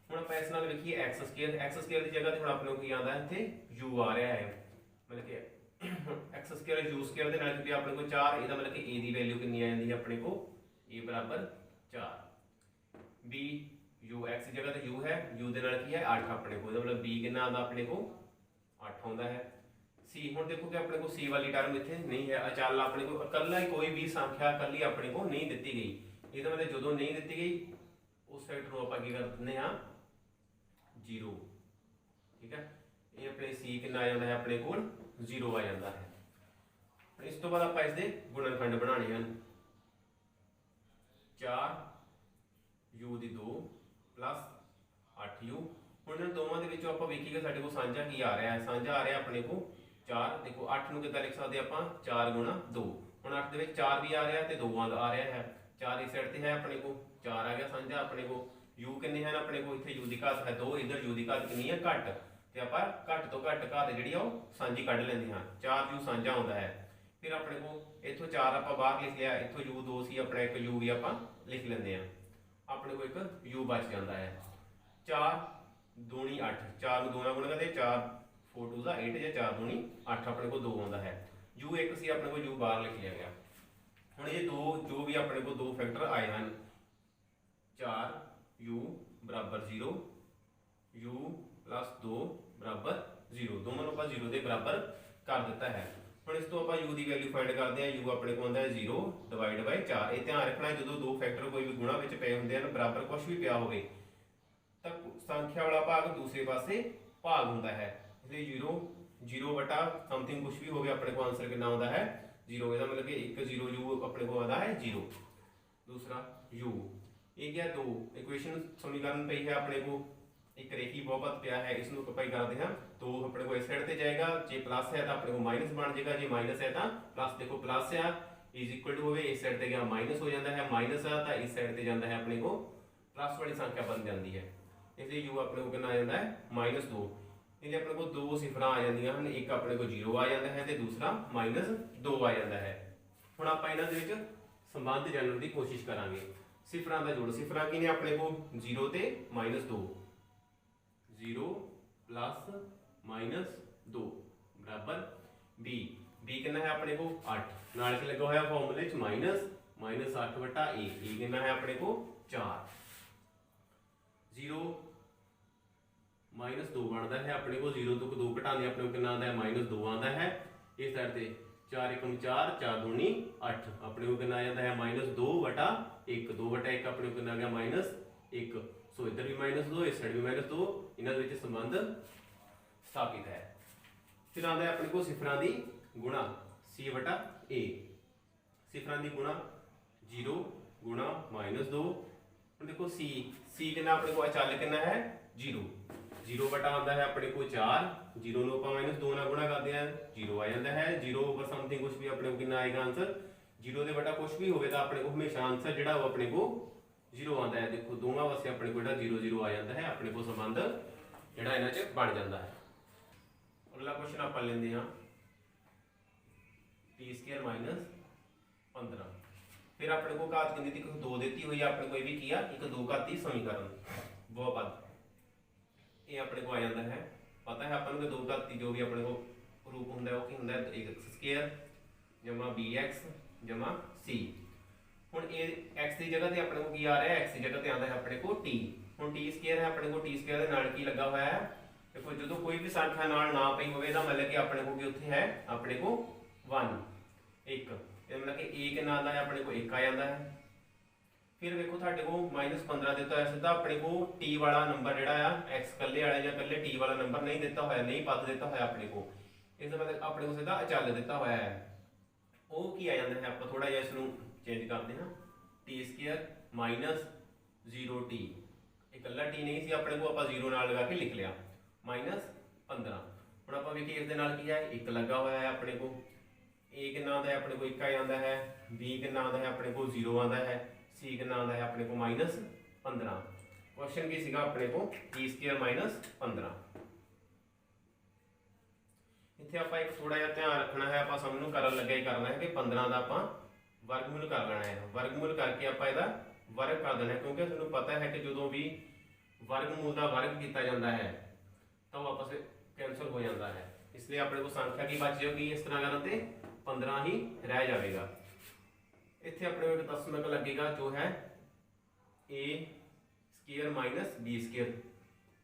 [SPEAKER 1] ਹੁਣ ਆਪਾਂ ਇਸ ਨਾਲ ਲਿਖੀਏ x² ਦੀ ਜਗ੍ਹਾ ਤੇ ਹੁਣ ਆਪਣੇ ਨੂੰ ਕੀ ਆਉਂਦਾ ਇੱਥੇ u ਆ ਰਿਹਾ ਹੈ, ਮਤਲਬ ਕਿ x² u² ਦੇ ਨਾਲ ਕੀ ਆਪਣੇ ਕੋਲ 4, ਇਹਦਾ ਮਤਲਬ ਕਿ a ਦੀ ਵੈਲਿਊ ਕਿੰਨੀ ਆ ਜਾਂਦੀ ਹੈ ਆਪਣੇ ਕੋ a ਬਰਾਬਰ 4। b u x ਦੀ ਜਗ੍ਹਾ ਤੇ u ਹੈ, u ਦੇ ਨਾਲ ਕੀ ਹੈ 8 ਆਪਣੇ ਕੋਲ, ਇਹਦਾ ਮਤਲਬ b ਕਿੰਨਾ ਆਉਂਦਾ ਆਪਣੇ ਕੋ 8 ਆਉਂਦਾ ਹੈ। c ਹੁਣ ਦੇਖੋ ਕਿ ਆਪਣੇ ਕੋ c ਵਾਲੀ ਟਰਮ ਇੱਥੇ ਨਹੀਂ ਹੈ, ਅਚਲ ਆਪਣੇ ਕੋ ਇਕੱਲਾ ਹੀ ਕੋਈ ਵੀ ਸੰਖਿਆ ਇਕੱਲੀ ਆਪਣੇ ਕੋ ਨਹੀਂ ਦਿੱਤੀ ਗਈ। ਇਹਦਾ ਮਤਲਬ ਜਦੋਂ ਨਹੀਂ ਦਿੱਤੀ ਗਈ ਉਸ ਫੈਕਟਰ ਨੂੰ ਆਪਾਂ ਕੀ ਕਰ ਦਿੰਦੇ ਆ 0, ਠੀਕ ਹੈ। ਇਹ ਆਪਣੇ c ਕਿੰਨਾ ਆ ਜਾਂਦਾ ਹੈ ਆਪਣੇ ਕੋਲ 0 ਆ ਜਾਂਦਾ ਹੈ। ਇਸ ਤੋਂ ਬਾਅਦ ਆਪਾਂ ਇਸ ਦੇ ਗੁਣਨਖੰਡ ਬਣਾਉਣੇ ਹਨ। 4u ਦੀ 2 प्लस 8u। ਹੁਣ ਇਹਨਾਂ ਦੋਵਾਂ ਦੇ ਵਿੱਚੋਂ ਆਪਾਂ ਵੇਖੀਏ ਸਾਡੇ ਕੋਲ ਸਾਂਝਾ ਕੀ ਆ ਰਿਹਾ ਹੈ। ਸਾਂਝਾ ਆ ਰਿਹਾ ਆਪਣੇ ਕੋਲ 4। ਦੇਖੋ 8 ਨੂੰ ਕਿੱਦਾਂ ਲਿਖ ਸਕਦੇ ਆਪਾਂ 4 ਗੁਣਾ 2। ਹੁਣ 8 ਦੇ ਵਿੱਚ 4 ਵੀ ਆ ਰਿਹਾ ਤੇ 2 ਆ ਰਿਹਾ ਹੈ। 4 ਇਸ ਸਾਈਡ ਤੇ ਹੈ ਆਪਣੇ ਕੋਲ, 4 ਆ ਗਿਆ ਸਾਂਝਾ ਆਪਣੇ ਕੋਲ। u ਕਿੰਨੇ ਹਨ ਆਪਣੇ ਕੋਲ, ਇੱਥੇ u ਦੀ ਘਾਤ ਹੈ 2, ਇੱਧਰ u ਦੀ ਘਾਤ ਕਿੰਨੀ ਹੈ ਘੱਟ, ਤੇ ਆਪਾਂ ਘੱਟ ਤੋਂ ਘੱਟ ਘਾਤ ਜਿਹੜੀ ਆ ਉਹ ਸਾਂਝੀ ਕੱਢ ਲੈਂਦੇ ਹਾਂ। 4u ਸਾਂਝਾ ਆਉਂਦਾ ਹੈ। ਫਿਰ ਆਪਣੇ ਕੋਲ ਇੱਥੋਂ 4 ਆਪਾਂ ਬਾਹਰ ਲਿਖ ਲਿਆ, ਇੱਥੋਂ u 2 ਸੀ ਆਪਣਾ, ਇੱਕ u ਵੀ ਆਪਾਂ ਲਿਖ ਲੈਂਦੇ ਹਾਂ। ਆਪਣੇ ਕੋਲ ਇੱਕ u ਬਚ ਜਾਂਦਾ ਹੈ। 4 दूनी 8, 4 ਨੂੰ 2 ਨਾਲ ਗੁਣਾ ਕਰਦੇ 4 4 2 8 ਜਾਂ 4 दूनी 8 ਆਪਣੇ ਕੋਲ 2 ਆਉਂਦਾ ਹੈ। u ਇੱਕ ਸੀ ਆਪਣੇ ਕੋਲ, u ਬਾਹਰ ਲਿਖ ਲਿਆ ਗਿਆ। ਹੁਣ ਇਹ ਦੋ ਜੋ ਵੀ ਆਪਣੇ ਕੋਲ ਦੋ ਫੈਕਟਰ ਆਏ ਹਨ 4u ਬਰਾਬਰ 0, u plus 2 ਬਰਾਬਰ 0, ਦੋਵਾਂ ਨੂੰ ਆਪਾਂ 0 ਦੇ ਬਰਾਬਰ ਕਰ ਦਿੱਤਾ ਹੈ। ਹੁਣ ਇਸ ਤੋਂ ਆਪਾਂ u ਦੀ ਵੈਲਿਊ ਫਾਈਂਡ ਕਰਦੇ ਹਾਂ। u ਆਪਣੇ ਕੋਲ ਆਉਂਦਾ ਹੈ 0 ਡਿਵਾਈਡ ਬਾਈ 4। ਇਹ ਧਿਆਨ ਰੱਖਣਾ ਜਦੋਂ ਦੋ ਫੈਕਟਰ ਕੋਈ ਵੀ ਗੁਣਾ ਵਿੱਚ ਪਏ ਹੁੰਦੇ ਹਨ, ਬਰਾਬਰ ਕੁਝ ਵੀ ਪਿਆ ਹੋਵੇ ਤਾਂ ਸੰਖਿਆ ਵਾਲਾ ਭਾਗ ਦੂਸਰੇ ਪਾਸੇ ਭਾਗ ਹੁੰਦਾ ਹੈ। ਇਸ ਲਈ 0 0 ਬਟਾ ਸਮਥਿੰਗ ਕੁਝ ਵੀ ਹੋਵੇ, ਆਪਣੇ ਕੋਲ ਆਨਸਰ ਕਿੰਨਾ ਆਉਂਦਾ ਹੈ 0। ਇਹਦਾ ਮਤਲਬ ਕਿ 1 0 u ਆਪਣੇ ਕੋਲ ਆਉਂਦਾ ਹੈ 0। दूसरा u ਇਹ ਗਿਆ 2 ਇਕੁਏਸ਼ਨ ਸਮੀਕਰਨ ਪਈ ਹੈ ਆਪਣੇ ਕੋਲ, ਇੱਕ ਰੇਖੀ ਬਹੁਪਦ ਪਿਆ ਹੈ। ਇਸ ਨੂੰ ਆਪਾਂ ਕਰਦੇ ਹਾਂ 2 ਆਪਣੇ ਕੋਲ ਇਸ ਸਾਈਡ ਤੇ ਜਾਏਗਾ, ਜੇ ਪਲੱਸ ਹੈ ਤਾਂ ਆਪਣੇ ਕੋਲ ਮਾਈਨਸ ਬਣ ਜਾਏਗਾ, ਜੇ ਮਾਈਨਸ ਹੈ ਤਾਂ ਪਲੱਸ। ਦੇਖੋ ਪਲੱਸ ਆ ਇਜ਼ ਇਕੁਅਲ ਟੂ ਹੋਵੇ, ਇਸ ਸਾਈਡ ਤੇ ਗਿਆ ਮਾਈਨਸ ਹੋ ਜਾਂਦਾ ਹੈ, ਮਾਈਨਸ ਆ ਤਾਂ ਇਸ ਸਾਈਡ ਤੇ ਜਾਂਦਾ ਹੈ ਆਪਣੇ ਕੋਲ ਪਲੱਸ ਵਾਲੀ ਸੰਖਿਆ ਬਣ ਜਾਂਦੀ ਹੈ। ਇਸ ਲਈ u ਆਪਣੇ ਕੋਲ ਕਿੰਨਾ ਆ ਜਾਂਦਾ ਹੈ -2। ਇਹਦੇ ਆਪਣੇ ਕੋਲ ਦੋ ਸਿਫਰਾਂ ਆ ਜਾਂਦੀਆਂ ਹਨ, ਇੱਕ ਆਪਣੇ ਕੋਲ 0 ਆ ਜਾਂਦਾ ਹੈ ਤੇ ਦੂਸਰਾ -2 ਆ ਜਾਂਦਾ ਹੈ। ਹੁਣ ਆਪਾਂ ਇਹਨਾਂ ਦੇ ਵਿੱਚ ਸੰਬੰਧ ਜਾਣਨ ਦੀ ਕੋਸ਼ਿਸ਼ ਕਰਾਂਗੇ। ਸਿਫਰਾਂ ਦਾ ਜੋੜ, ਸਿਫਰਾਂ ਕੀ ਨੇ ਆਪਣੇ ਕੋਲ 0 ਤੇ -2, 0 प्लस -2 बराबर b। b कितना है अपने को 8, नाल के लगा होया फॉर्मूले च -8 बटा a। a कितना है अपने को 4। 0 -2 बनता है अपने को, 0 तो 2 घटाने अपने को कितना आता है -2 आता है। इस साइड से 4 एकम 4, 4 दूनी 8, अपने को कितना आ जाता है -2 बटा 1। 2 बटा 1 अपने को कितना आ गया -1। सो इधर भी -2, इस साइड भी -2, इन्होंने विच संबंध स्थापित है। फिर आता है अपने को सिफरां दी गुणा c बटा a। सिफरां दी गुणा 0 गुणा -2। देखो c कितना अपने को अचल कितना है 0। 0 बटा आता है अपने को 4, 0 ਨੂੰ ਆਪਾਂ -2 ਨਾਲ ਗੁਣਾ ਕਰਦੇ ਹਾਂ 0 ਆ ਜਾਂਦਾ ਹੈ। 0 ਓਵਰ ਸਮਥਿੰਗ ਕੁਝ ਵੀ ਆਪਣੇ को ਕਿੰਨਾ ਆਏਗਾ ਆਨਸਰ 0 ਦੇ ਬਟਾ ਕੁਝ ਵੀ ਹੋਵੇ ਤਾਂ ਆਪਣੇ को ਹਮੇਸ਼ਾ ਆਨਸਰ ਜਿਹੜਾ ਉਹ ਆਪਣੇ को 0 ਆਉਂਦਾ ਹੈ। देखो ਦੋਵਾਂ ਵਾਸਤੇ ਆਪਣੇ को ਜਿਹੜਾ 0 0 ਆ ਜਾਂਦਾ ਹੈ, ਆਪਣੇ को ਸੰਬੰਧ ਜਿਹੜਾ ਇਹਨਾਂ 'ਚ ਬਣ ਜਾਂਦਾ ਹੈ। अगला क्वेश्चन आप लेंगे हाँ t² - 15। फिर अपने को घात कितनी थी 2 दी हुई है, अपने को ये भी किया एक 2 घाती समीकरण बहुपद ये अपने को आ जाता है। पता है अपन को 2 घाती जो भी अपने को रूप होंगे वो की होंगे x² जमा bx जमा c। हुण ये x की जगह ते अपने को की आ रहा है, x की जगह ते आता है अपने को t। हुण t² है अपने को t² के नाल की लगा हुआ है। देखो जो कोई भी संख्या नाल ना पई होवे दा मतलब कि अपने को की उत्थे है अपने को 1 1, ये मतलब कि a के नाल दा है अपने को 1 आ जाता है। फिर देखो थाडे को -15 दिता है सीधा, अपने को t वाला नंबर जेड़ा आ x कल्ले वाला या कल्ले t वाला नंबर नहीं दिता होया, नहीं पद दिता होया अपने को, इसका मतलब अपने को सीधा अचल दिता होया है। वो की आ जाता है, आप थोड़ा जिहा इसनूं चेंज करते हैं t² - 0t। ये कल्ला t नहीं सी, अपने को आप 0 नाल लगा के लिख लिया -15। ਹੁਣ ਆਪਾਂ ਵੇਖੀਏ ਇਸ ਦੇ ਨਾਲ ਕੀ ਹੈ 1 ਲੱਗਾ ਹੋਇਆ ਹੈ ਆਪਣੇ को, a ਕਿੰਨਾ ਆਉਂਦਾ ਹੈ ਆਪਣੇ को 1 ਆ ਜਾਂਦਾ ਹੈ, b ਕਿੰਨਾ ਆਉਂਦਾ ਹੈ ਆਪਣੇ को 0 ਆਉਂਦਾ ਹੈ, c ਕਿੰਨਾ ਆਉਂਦਾ ਹੈ ਆਪਣੇ को -15। क्वेश्चन ਕੀ ਸੀਗਾ ਆਪਣੇ को t² - 15। ਇੱਥੇ ਆਪਾਂ ਇੱਕ ਥੋੜਾ ਜਿਹਾ ਧਿਆਨ ਰੱਖਣਾ ਹੈ, ਆਪਾਂ ਸਭ ਨੂੰ ਕਰਨ ਲੱਗਾ ਹੀ ਕਰਨਾ ਹੈ ਕਿ 15 ਦਾ ਆਪਾਂ ਵਰਗਮੂਲ ਕਰ ਲੈਣਾ ਹੈ। ਵਰਗਮੂਲ ਕਰਕੇ ਆਪਾਂ ਇਹਦਾ ਵਰਗ ਕਰ ਦੇਣਾ ਹੈ, ਕਿਉਂਕਿ ਤੁਹਾਨੂੰ ਪਤਾ ਹੈ ਕਿ ਜਦੋਂ ਵੀ वर्गमूल का वर्ग किया जाता है तो वापस कैंसल हो जाता है, इसलिए अपने को संख्या की बच जाएगी इस तरह करते 15 ही रह जाएगा। इत्थे अपने को दशमलव लगेगा जो है a² - b²।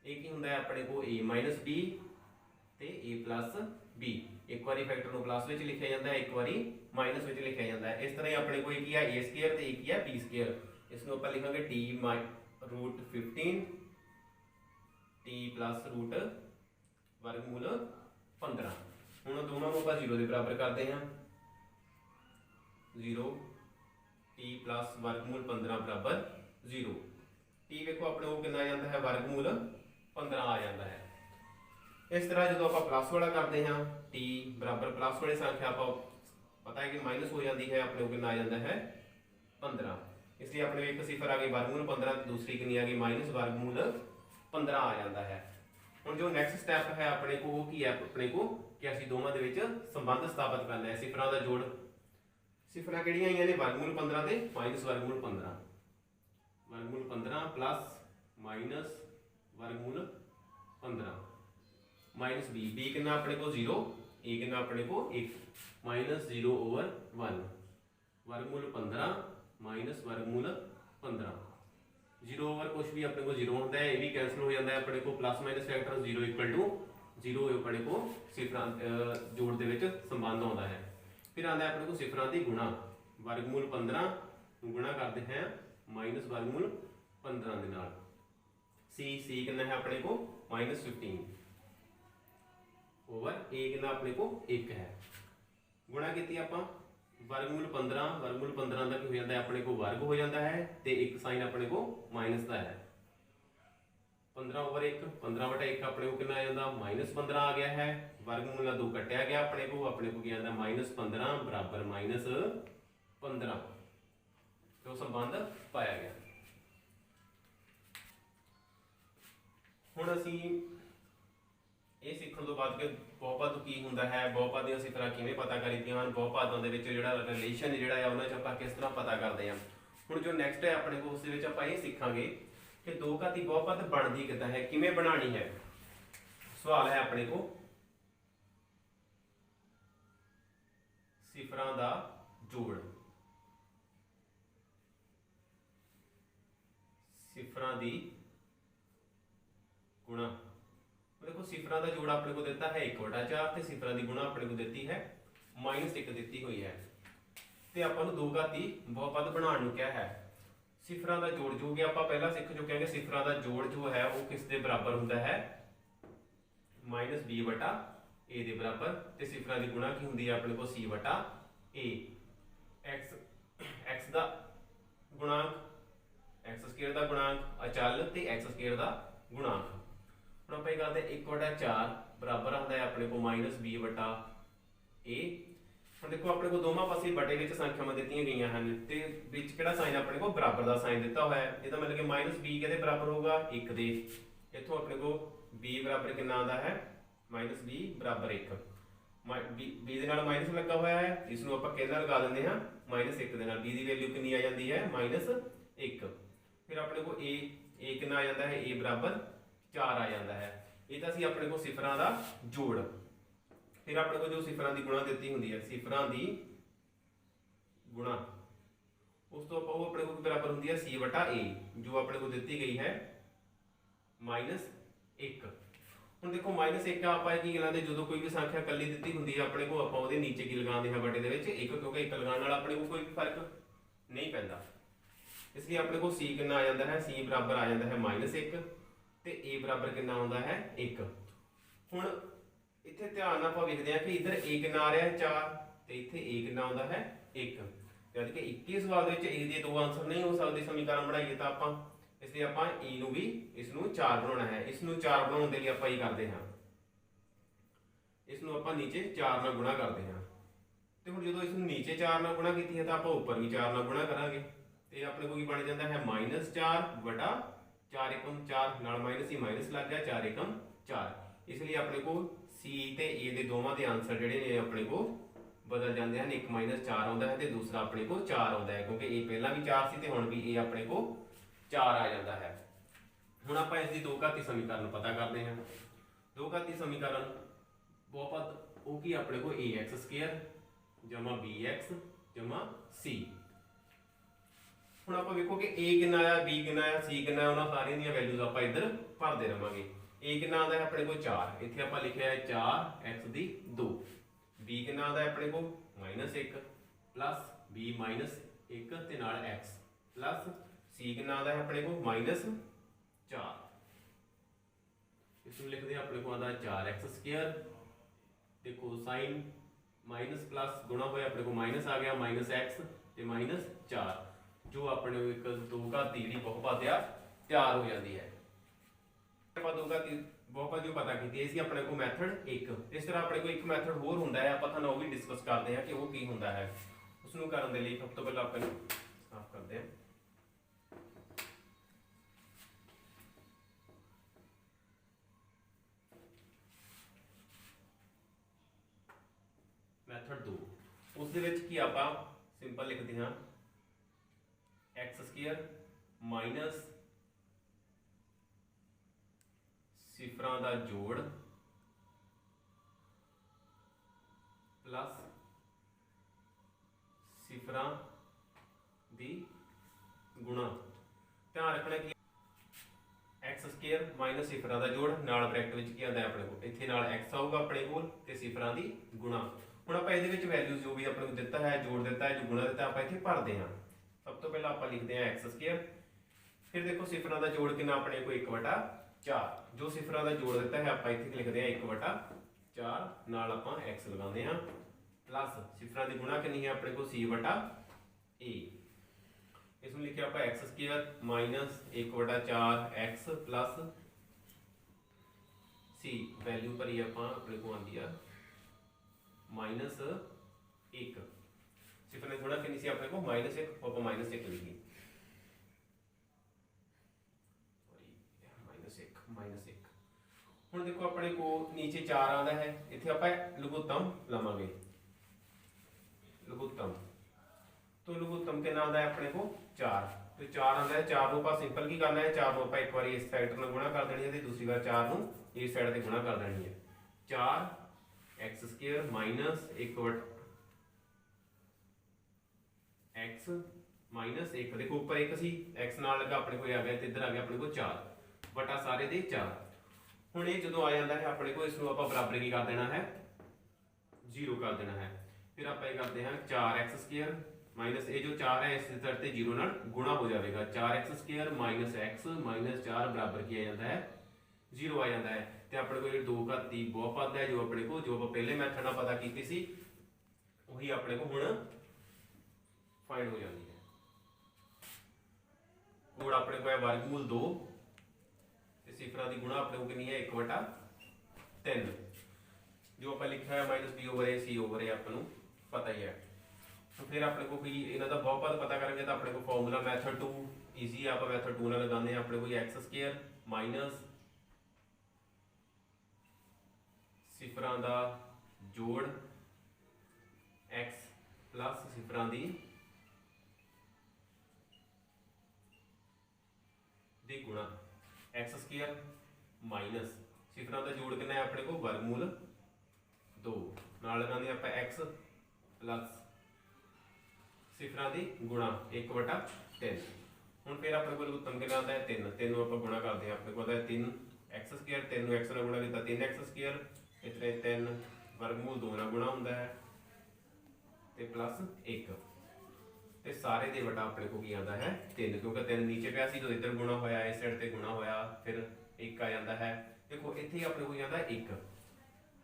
[SPEAKER 1] ये की हुंदा है अपने को a - b ते a + b। एक बारी फैक्टर को प्लस में लिखा जाता है, एक बारी माइनस में लिखा जाता है। इस तरह अपने को एक है a² ते एक है b²। इसको आप लिखेंगे t √15 t प्लस रूट वर्गमूल 15। हूँ दोनों को आप 0 के बराबर करते हैं, 0 t प्लस वर्गमूल 15 बराबर 0। t देखो अपने को कितना आ जाता है वर्गमूल 15 आ जाता है। इस तरह जो आप प्लस वाला करते हैं t बराबर प्लस वाली संख्या आप पता है कि माइनस हो जाती है, अपने को कितना आ जाता है 15। इसलिए अपने एक सिफर आ गई वर्गमूल 15, दूसरी कितनी आ गई माइनस वर्गमूल 15 आ जाता है। ਹੁਣ जो नैक्सट स्टैप है अपने को वो की है अपने को कि ਅਸੀਂ ਦੋਵਾਂ ਦੇ ਵਿੱਚ ਸੰਬੰਧ ਸਥਾਪਿਤ ਕਰਨਾ ਹੈ। ਸਿਫਰਾਂ ਦਾ ਜੋੜ, ਸਿਫਰਾਂ ਕਿਹੜੀਆਂ ਆਈਆਂ ਨੇ वर्गमूल 15 ਤੇ माइनस वर्गमूल 15, वर्गमूल 15 प्लस माइनस वर्गमूल 15 माइनस b कितना अपने को 0, a कितना अपने को 1, माइनस 0 ओवर 1, वर्गमूल 15 माइनस वर्गमूल 15, 0 ओवर कुछ भी अपने को 0 होता है, ये भी कैंसिल हो जाता है अपने को, plus minus factor 0 equal to 0 अपने को सिफरां जोड़ दे विच संबंध आता है। फिर आता है अपने को सिफरां दी गुणा, वर्गमूल 15 गुणा करते हैं माइनस वर्गमूल 15 दे नाल, सी कितना है अपने को माइनस 15 ओवर a कितना अपने को 1 है। गुणा की आपां वर्गमूल 15 का की हो जाता है अपने को वर्ग हो जाता है, ते एक साइन अपने को माइनस का है। 15 ओवर 1, 15/1 अपने को कितना आ जाता माइनस 15 आ गया है। वर्गमूल 2 कटिया गया अपने को क्या आता माइनस 15 बराबर माइनस 15, तो संबंध पाया गया। हुण असीं ਇਹ ਸਿੱਖਣ ਤੋਂ ਬਾਅਦ ਕਿ ਬਹੁਪਦ ਕੀ ਹੁੰਦਾ ਹੈ, ਬਹੁਪਦ ਦੀਆਂ ਸਿਫਰਾਂ ਕਿਵੇਂ ਪਤਾ ਕਰੀਦੀਆਂ ਹਨ, ਬਹੁਪਦਾਂ ਦੇ ਵਿੱਚ ਜਿਹੜਾ ਰਿਲੇਸ਼ਨ ਜਿਹੜਾ ਆ ਉਹਨਾਂ 'ਚ ਆਪਾਂ ਕਿਸ ਤਰ੍ਹਾਂ ਪਤਾ ਕਰਦੇ ਹਾਂ। ਹੁਣ ਜੋ ਨੈਕਸਟ ਹੈ ਆਪਣੇ ਕੋਲ ਉਸ ਦੇ ਵਿੱਚ ਆਪਾਂ ਇਹ ਸਿੱਖਾਂਗੇ ਕਿ ਦੋ ਘਾਤੀ ਬਹੁਪਦ ਬਣਦੀ ਕਿੱਦਾਂ ਹੈ, ਕਿਵੇਂ ਬਣਾਉਣੀ ਹੈ। ਸਵਾਲ ਹੈ ਆਪਣੇ ਕੋਲ ਸਿਫਰਾਂ ਦਾ ਜੋੜ, ਸਿਫਰਾਂ ਦੀ ਗੁਣਾ। देखो सिफरां का जोड़ अपने को देता है 1/4 ते सिफरां की गुणा अपने को देती है -1 दी हुई है। ते आपां नूं दो घाती बहुपद बनाउण नूं क्या है, सिफरां का जोड़ जो कि आपां पहला सीख चुके हैं, सिफरां का जोड़ जो है वो किस दे बराबर हुंदा है -b/a दे बराबर, ते सिफरां की गुणा की हुंदी है अपने को c/a। x दा गुणांक, x² दा गुणांक, अचल ते x² दा गुणांक। हम आप करते 1/4 बराबर आता है अपने को -b/a। हम देखो अपने को दोवां पासे बटे विच संख्यावां दित्तियां गईयां हन ते विच किहड़ा साइन अपने को बराबर का साइन दिता हुआ है। इसदा मतलब कि -b किहदे बराबर होगा 1 दे, इत्थों अपने को b बराबर कितना आता है -b बराबर 1, b दे नाल माइनस लगा हुआ है, इसनूं आपां किहदे नाल लगा दिंदे हां -1 दे नाल, b दी वैल्यू कितनी आ जाती है -1। फिर अपने को a कितना आ जाता है a बराबर 4 आ जाता है। ये तो असी अपने को सिफरां दा जोड़। फिर अपने को जो सिफरां दी गुणा दी हुंदी है, सिफरां दी गुणा, उस तो वो अपने को बराबर हुंदी है c/a, जो अपने को दी गई है -1। हुण देखो -1 आपां की लगांदे जो कोई भी संख्या कल्ली दी हुंदी है अपने को आपां उहदे नीचे की लगांदे हैं बटे दे विच 1, क्योंकि 1 लगाउण नाल अपने को कोई फर्क नहीं पैंदा। इसलिए अपने को c कितना आ जाता है, c बराबर आ जाता है -1 ते a बराबर कितना होता है 1। हुण इत्थे ध्यान नाल आपां वेखदे हां कि इधर a कितना आ रहा है 4 ते इत्थे a कितना होता है 1, जद कि एक ही सवाल दे विच a दे दो आंसर नहीं हो सकदे समीकरण बनाइए तां आपां, इसलिए आपां a नूं भी इसनूं 4 बनाउणा है। इसनूं 4 बनाउण दे लई आपां की करदे हां, इसनूं आपां नीचे 4 नाल गुणा करदे हां, ते हुण जदों इसनूं नीचे 4 नाल गुणा कीती है तां आपां ऊपर भी 4 नाल गुणा करांगे, ते अपने को की बन जांदा है -4/4 एकम 4 नाल माइनस ही माइनस लग गया 4 एकम 4। इसलिए अपने को सी ते ए दे दोवां दे आंसर जिहड़े ने अपने को बदल जाते हैं, एक -4 आता है तो दूसरा अपने को 4 आता है, क्योंकि ए पहला भी 4 सी ते हुण भी ए अपने को 4 आ जाता है। हुण आपां इसदी दो घाती समीकरण पता करते हैं। दो घाती समीकरण बहुपद वो की अपने को ax² जमा bx जमा c। ਹੁਣ ਆਪਾਂ ਵੇਖੋ ਕਿ a ਕਿੰਨਾ ਆਇਆ, b ਕਿੰਨਾ ਆਇਆ, c ਕਿੰਨਾ ਆਇਆ, ਉਹਨਾਂ ਸਾਰੀਆਂ ਦੀਆਂ ਵੈਲਿਊਜ਼ ਆਪਾਂ ਇੱਧਰ ਭਰਦੇ ਰਵਾਂਗੇ। a ਕਿੰਨਾ ਆਉਂਦਾ ਹੈ ਆਪਣੇ ਕੋਲ 4, ਇੱਥੇ ਆਪਾਂ ਲਿਖਿਆ ਹੈ 4x ਦੀ 2। b ਕਿੰਨਾ ਆਉਂਦਾ ਹੈ ਆਪਣੇ ਕੋਲ -1 ਪਲੱਸ b -1 ਤੇ ਨਾਲ x ਪਲੱਸ c ਕਿੰਨਾ ਆਉਂਦਾ ਹੈ ਆਪਣੇ ਕੋਲ -4। ਇਸ ਨੂੰ ਲਿਖਦੇ ਹਾਂ ਆਪਣੇ ਕੋਲ ਆਉਂਦਾ 4x² ਤੇ ਕੋਸਾइन माइनस प्लस गुणा होया अपने को माइनस आ गया -x ते -4। जो अपने एक दो घात की बहुपद आ तैयार हो जाती है। दो घात की बहुपद जो पता की सी अपने को मैथड एक। इस तरह अपने को एक मैथड होर होंदा है, आपां तुहानूं वो भी डिस्कस करते हैं कि वो की होंदा है। उसनूं करन दे लई सब तो पहले अपने साफ करते हैं। मैथड 2 उस दे विच की आपां सिंपल लिखते हैं एक्स स्क्वायर माइनस सिफरां दा जोड़ प्लस सिफरां दी गुणा। ध्यान रखना कि एक्स स्क्वायर माइनस सिफरां दा जोड़ नाल ब्रैकेट विच की आंदा अपने को इत्थे नाल एक्स आऊगा अपने कोल ते सिफरां दी गुणा। हुण आपां इहदे विच वैल्यूज जो भी अपने को दिता है, जोड़ दिता है, जो गुणा दिता है, आपां इत्थे भरदे हां। सब तो पहला आपां लिखते हैं एक्स स्क्वायर, फिर देखो सिफरां दा जोड़ कितना अपने को 1/4। जो सिफरां दा जोड़ दिता है आपां इत्थे लिखते हैं 1/4 नाल आपां एक्स लगाते हैं प्लस सिफरां दी गुणा कितनी है अपने को c/a। इसमें लिखिया आपां x square minus 1/4 x plus c value भरी आपां अपने को आंदी है -1। सिफरां दी गुणा कितनी सी अपने को -1, आपां -1 लिखी -1। हुण देखो अपने को नीचे 4 आंदा है, इत्थे आपां लघुत्तम लवांगे। लघुत्तम तो लघुत्तम कितना आंदा है अपने को 4। तो 4 आंदा है, 4 नूं आपां सिंपल की करना है, 4 नूं आपां एक बार इस फैक्टर नाल गुणा कर देनी है ते दूसरी बार 4 नूं इस साइड ते गुणा कर देनी है। 4 x square minus 1 x minus 1 देखो ऊपर 1 सी एक्स नाल लगा अपने को आ गया ते इधर आ गया अपने को 4 बटा सारे दे 4। हुण ये जदों आ जाता है अपने को इसनूं आपां बराबर की कर देना है 0 कर देना है। फिर आप करते हैं 4x स्क्वायर माइनस ये जो 4 है इस तरह से 0 नाल गुणा हो जाएगा। 4x square minus x minus 4 बराबर किया जाता है 0 आ जाता है। तो अपने को ये दो घात की बहुपद है जो अपने को जो पहले मैथड नाल पता की सी वही अपने को हुण फाइंड हो जाती है। कोड अपने को है वर्गमूल 2 ते सिफरां दी गुणा अपने को कितनी है 1/3 जो आप लिखा है -b/c/a अपन पता ही है। तो फिर अपने को इन्हों का बहुपद पता करेंगे तो अपने को फॉर्मूला मैथड 2 ईजी आप मैथड 2 लगाते हैं। अपने को एक्स स्क्वायर माइनस सिफरां दा जोड़ एक्स प्लस सिफरां दी गुणा। एक्स स्क्वायर माइनस सिफरां दा जोड़ कितना है अपने को वर्गमूल 2 नाल लगाते हैं आप एक्स प्लस सिफरां दी गुणा 1/3। हुण फिर अपने को लघुत्तम कितना आता है 3। 3 नूं आपां गुणा करते हैं अपने को आता है 3 एक्स स्क्वायर 3 नूं एक्स नाल गुणा किया 3 एक्स स्क्वायर इतने 3 वर्गमूल 2 नाल गुणा हुंदा है ते प्लस 1 ते सारे दे बटा अपने को की आता है 3 क्योंकि 3 नीचे पिया सी तो इधर गुणा होया इस साइड ते गुणा होया फिर 1 आ जाता है। देखो इत्थे अपने को आता है 1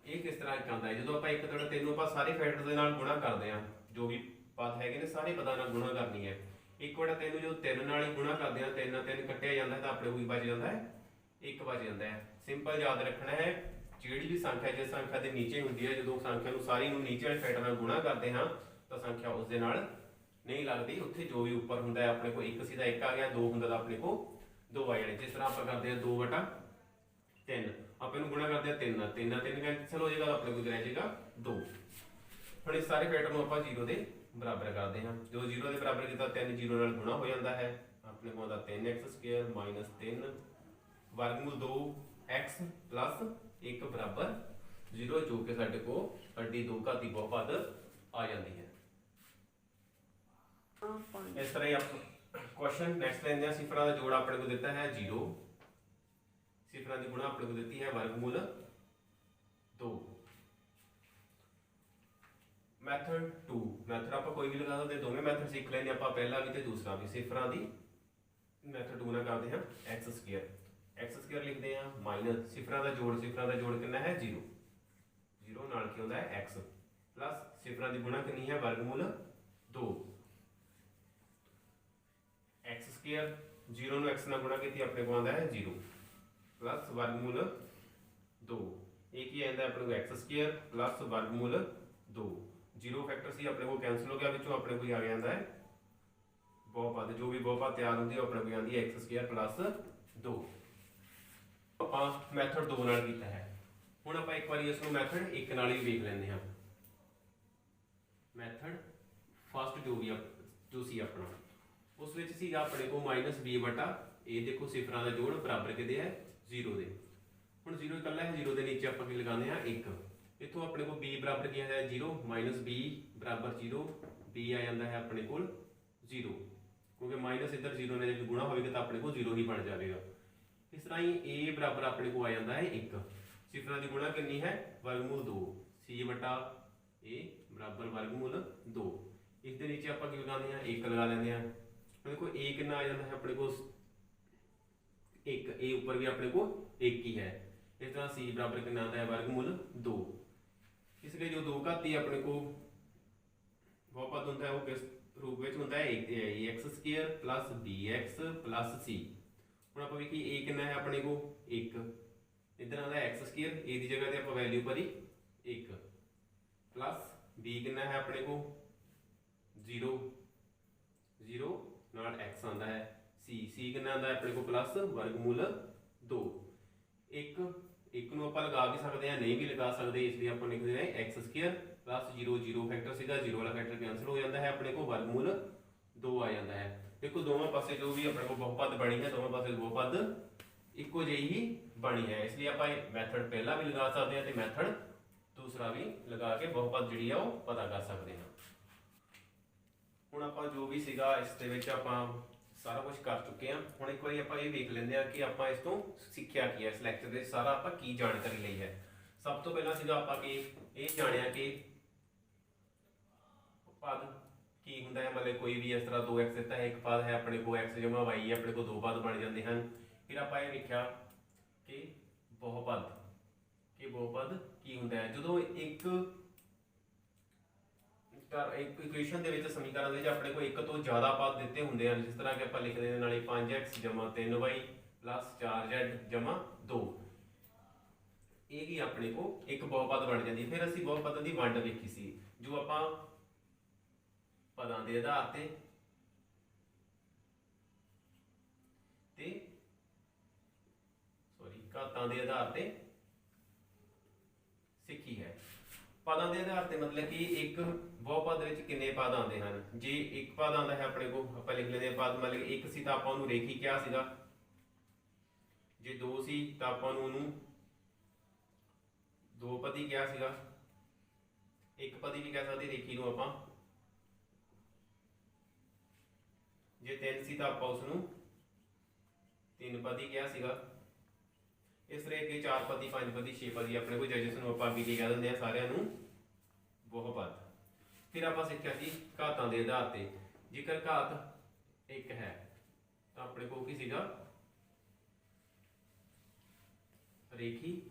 [SPEAKER 1] ये किस तरह एक आता है जो आप 1/3 नूं आपां सारे फैक्टर दे नाल गुणा करते हैं जो भी पद है ने सारे पदां नाल गुणा करनी है। 1/3 जो 3 नाल ही गुणा करते हैं 3 3 कट्टिया जाता है तो अपने को बच जाता है 1 बच जाता है। सिंपल याद रखना है जिहड़ी भी संख्या जिस संख्या के नीचे होंगी है जो संख्या नूं सारी नूं नीचे वाले फैक्टर नाल गुणा करते हैं तो संख्या उस दे नाल नहीं लगती उत्थे जो भी ऊपर होंदा है अपने को 1 सीधा 1 आ गया 2 होंदा तो अपने को 2 आ जाने। जिस तरह आप करते हैं 2/3 आप इन्हू गुणा करते हैं 3 3 3 कैंसल हो जाएगा तो अपने को रह जाएगा 2। हम इस सारे पैटर्न को आप 0 के बराबर करते हैं जो 0 के बराबर किया 3 0 नाल गुणा हो जाता है अपने को आता 3x स्क्वायर माइनस 3 वर्गमूल 2 x प्लस 1 बराबर 0 जो कि साडे को साडी दो घात की बहुपद आ जाती है। इस तरह ही आप क्वेश्चन नेक्स्ट लेंगे हैं। सिफरां दा जोड़ अपने को दिता है 0 सिफरां दी गुणा अपने को दी है वर्गमूल 2। मैथड 2 मैथड आप कोई भी लगा सकते दोवें मैथड सीख लेंगे आप पहला भी ते दूसरा भी। सिफरां दी मैथड 2 ना करते हैं एक्स स्क्वायर लिखते हैं माइनस सिफरां दा जोड़ कितना है 0 0 नाल की होंदा है x प्लस सिफरां दी गुणा कितनी है वर्गमूल 2 एक्स स्केयर 0 ਨੂੰ x ਨਾਲ ਗੁਣਾ ਕੀਤੀ ਆਪਣੇ ਕੋਲ ਆਉਂਦਾ ਹੈ 0 ਪਲੱਸ ਵਰਗਮੂਲ 2 ਇਹ ਕੀ ਆਉਂਦਾ ਆਪਣੇ ਕੋਲ x ਸਕੁਅਰ ਪਲੱਸ ਵਰਗਮੂਲ 2 0 ਫੈਕਟਰ ਸੀ ਆਪਣੇ ਕੋਲ ਕੈਂਸਲ ਹੋ ਗਿਆ ਵਿੱਚੋਂ ਆਪਣੇ ਕੋਲ ਆ ਜਾਂਦਾ ਹੈ ਬਹੁਪਦ ਜੋ ਵੀ ਬਹੁਪਦ ਤਿਆਰ ਹੁੰਦੀ ਹੈ ਆਪਣੇ ਕੋਲ ਆਉਂਦੀ ਹੈ x ਸਕੁਅਰ ਪਲੱਸ 2 ਆਪਾਂ ਮੈਥਡ 2 ਨਾਲ ਕੀਤਾ ਹੈ ਹੁਣ ਆਪਾਂ ਇੱਕ ਵਾਰੀ ਇਸ ਨੂੰ ਮੈਥਡ 1 ਨਾਲ ਹੀ ਵੇਖ ਲੈਂਦੇ ਹਾਂ ਮੈਥਡ ਫਸਟ ਜੋ ਸੀ ਆਪਣਾ ਉਸ ਵਿੱਚ ਸੀਗਾ ਆਪਣੇ ਕੋਲ -b ਬਟਾ ਇਹ ਦੇਖੋ ਸਿਫਰਾਂ ਦਾ ਜੋੜ ਬਰਾਬਰ ਕਿਹਦੇ ਹੈ 0 ਦੇ ਹੁਣ 0 ਇਕੱਲਾ ਹੈ 0 ਦੇ ਨੀਚੇ ਆਪਾਂ ਕੀ ਲਗਾਉਂਦੇ ਆ 1 ਇੱਥੋਂ ਆਪਣੇ ਕੋਲ b ਬਰਾਬਰ ਕੀ ਹੈ 0 -b ਬਰਾਬਰ 0 b ਆ ਜਾਂਦਾ ਹੈ ਆਪਣੇ ਕੋਲ 0 ਕਿਉਂਕਿ ਮਾਈਨਸ ਇੱਧਰ 0 ਨਾਲ ਜੇ ਗੁਣਾ ਹੋਵੇਗਾ ਤਾਂ ਆਪਣੇ ਕੋਲ 0 ਹੀ ਬਣ ਜਾਵੇਗਾ ਇਸ ਤਰ੍ਹਾਂ ਹੀ a ਬਰਾਬਰ ਆਪਣੇ ਕੋਲ ਆ ਜਾਂਦਾ ਹੈ 1 ਸਿਫਰਾਂ ਦੀ ਗੁਣਾ ਕਿੰਨੀ ਹੈ ਵਰਗਮੂਲ 2 c ਬਟਾ a ਬਰਾਬਰ ਵਰਗਮੂਲ 2 ਇਸ ਦੇ ਨੀਚੇ ਆਪਾਂ ਕੀ ਲਗਾਉਂਦੇ ਆ 1 ਲਗਾ ਲੈਂਦੇ ਆ देखो a कितना आ जाता है अपने को 1 a ऊपर भी अपने को 1 ही है इस तरह c बराबर कितना आता है वर्गमूल 2 इसलिए जो 2 घाती अपने को बहुपद होता है वो किस रूप में होता है x square plus bx plus c ਹੁਣ ਆਪਾਂ ਵੇਖੀ a ਕਿੰਨਾ ਹੈ ਆਪਣੇ ਕੋ 1 ਇਧਰ ਆਉਂਦਾ x ਸਕੁਅਰ a ਦੀ ਜਗ੍ਹਾ ਤੇ ਆਪਾਂ ਵੈਲਿਊ ਭਰੀ 1 ਪਲੱਸ b ਕਿੰਨਾ ਹੈ ਆਪਣੇ ਕੋ 0 0 ਨਾਲ x ਆਂਦਾ ਹੈ c ਕਿੰਨਾ ਆਂਦਾ ਹੈ ਆਪਣੇ ਕੋਲ ਪਲੱਸ ਵਰਗਮੂਲ 2 1 ਨੂੰ ਆਪਾਂ ਲਗਾ ਵੀ ਸਕਦੇ ਆ ਨਹੀਂ ਵੀ ਲਗਾ ਸਕਦੇ ਇਸ ਲਈ ਆਪਾਂ ਲਿਖਦੇ ਹਾਂ x ਸਕੁਅਰ ਪਲੱਸ 0 ਫੈਕਟਰ ਸੀਗਾ 0 ਵਾਲਾ ਫੈਕਟਰ ਕੈਂਸਲ ਹੋ ਜਾਂਦਾ ਹੈ ਆਪਣੇ ਕੋਲ ਵਰਗਮੂਲ 2 ਆ ਜਾਂਦਾ ਹੈ ਦੇਖੋ ਦੋਵਾਂ ਪਾਸੇ ਜੋ ਵੀ ਆਪਣੇ ਕੋਲ ਬਹੁਪਦ ਬਣੀ ਹੈ ਦੋਵਾਂ ਪਾਸੇ ਬਹੁਪਦ ਇੱਕੋ ਜਿਹੀ ਹੀ ਬਣੀ ਹੈ ਇਸ ਲਈ ਆਪਾਂ ਇਹ ਮੈਥਡ ਪਹਿਲਾ ਵੀ ਲਗਾ ਸਕਦੇ ਹਾਂ ਤੇ ਮੈਥਡ ਦੂਸਰਾ ਵੀ ਲਗਾ ਕੇ ਬਹੁਪਦ ਜਿਹੜੀ ਆ ਉਹ ਪਤਾ ਕਰ ਸਕਦੇ ਹਾਂ ਹੁਣ ਆਪਾਂ ਜੋ ਵੀ ਸੀਗਾ ਇਸ ਦੇ ਵਿੱਚ ਆਪਾਂ ਸਾਰਾ ਕੁਝ ਕਰ ਚੁੱਕੇ ਹਾਂ ਹੁਣ ਇੱਕ ਵਾਰੀ ਆਪਾਂ ਇਹ ਵੇਖ ਲੈਂਦੇ ਹਾਂ ਕਿ ਆਪਾਂ ਇਸ ਤੋਂ ਸਿੱਖਿਆ ਕੀ ਹੈ ਇਸ ਲੈਕਚਰ ਦੇ ਸਾਰਾ ਆਪਾਂ ਕੀ ਜਾਣਕਾਰੀ ਲਈ ਹੈ ਸਭ ਤੋਂ ਪਹਿਲਾਂ ਸੀਗਾ ਆਪਾਂ ਕਿ ਇਹ ਜਾਣਿਆ ਕਿ ਪਦ ਕੀ ਹੁੰਦਾ ਹੈ ਮਤਲਬ ਕੋਈ ਵੀ ਇਸ ਤਰ੍ਹਾਂ 2x ਦਿੱਤਾ ਹੈ ਇੱਕ ਪਦ ਹੈ ਆਪਣੇ ਕੋਲ x ਜਮਾ y ਆਪਣੇ ਕੋਲ ਦੋ ਪਦ ਬਣ ਜਾਂਦੇ ਹਨ ਫਿਰ ਆਪਾਂ ਇਹ ਵੇਖਿਆ ਕਿ ਬਹੁਪਦ ਕੀ ਹੁੰਦਾ ਹੈ ਜਦੋਂ ਇੱਕ ਇਕੁਏਸ਼ਨ ਦੇ ਵਿੱਚ ਸਮੀਕਰਨ ਦੇ ਵਿੱਚ ਆਪਣੇ ਕੋਲ ਇੱਕ ਤੋਂ ਜ਼ਿਆਦਾ ਪਦ ਦਿੱਤੇ ਹੁੰਦੇ ਹਨ ਜਿਸ ਤਰ੍ਹਾਂ ਕਿ ਆਪਾਂ ਲਿਖਦੇ ਹਾਂ ਨਾਲੇ 5x 3y 4z 2 ਇਹ ਵੀ ਆਪਣੇ ਕੋਲ ਇੱਕ ਬਹੁਪਦ ਬਣ ਜਾਂਦੀ ਫਿਰ ਅਸੀਂ ਬਹੁਪਦਾਂ ਦੀ ਵੰਡ ਵੇਖੀ ਸੀ ਜੋ ਆਪਾਂ ਪਦਾਂ ਦੇ ਆਧਾਰ ਤੇ ਘਾਤਾਂ ਦੇ ਆਧਾਰ ਤੇ ਸਿੱਖੀ ਹੈ ਪਦਾਂ ਦੇ ਆਧਾਰ ਤੇ ਮਤਲਬ ਕਿ ਇੱਕ ਬਹੁਪਦ ਵਿੱਚ ਕਿੰਨੇ ਪਦ ਆਉਂਦੇ ਹਨ ਜੇ ਇੱਕ ਪਦ ਆਉਂਦਾ ਹੈ ਆਪਣੇ ਕੋਲ ਆਪਾਂ ਲਿਖ ਲੈਂਦੇ ਪਦ ਮਤਲਬ ਇੱਕ ਸੀ ਤਾਂ ਆਪਾਂ ਉਹਨੂੰ ਰੇਖੀ ਕਿਹਾ ਸੀਗਾ ਜੇ ਦੋ ਸੀ ਤਾਂ ਆਪਾਂ ਉਹਨੂੰ ਦੋ ਪਦੀ ਕਿਹਾ ਸੀਗਾ ਇੱਕ ਪਦੀ ਵੀ ਕਹਿ ਸਕਦੇ ਰੇਖੀ ਨੂੰ ਆਪਾਂ ਜੇ ਤਿੰਨ ਸੀ ਤਾਂ ਆਪਾਂ ਉਸ ਨੂੰ ਤਿੰਨ ਪਦੀ ਕਿਹਾ ਸੀਗਾ ਇਸ ਤਰ੍ਹਾਂ ਅੱਗੇ ਚਾਰ ਪਦੀ ਪੰਜ ਪਦੀ ਛੇ ਪਦੀ ਆਪਣੇ ਕੋਲ ਜਿਸ ਨੂੰ ਆਪਾਂ ਵੀ ਕੀ ਕਹਿ ਦਿੰਦੇ ਆ ਸਾਰਿਆਂ ਨੂੰ ਬਹੁਪਦ ਫਿਰ ਆਪਾਂ ਸਿੱਖਿਆ ਸੀ ਘਾਤਾਂ ਦੇ ਆਧਾਰ ਤੇ ਜੇਕਰ ਘਾਤ ਇੱਕ ਹੈ ਤਾਂ ਆਪਣੇ ਕੋਲ ਕੀ ਸੀਗਾ ਰੇਖੀ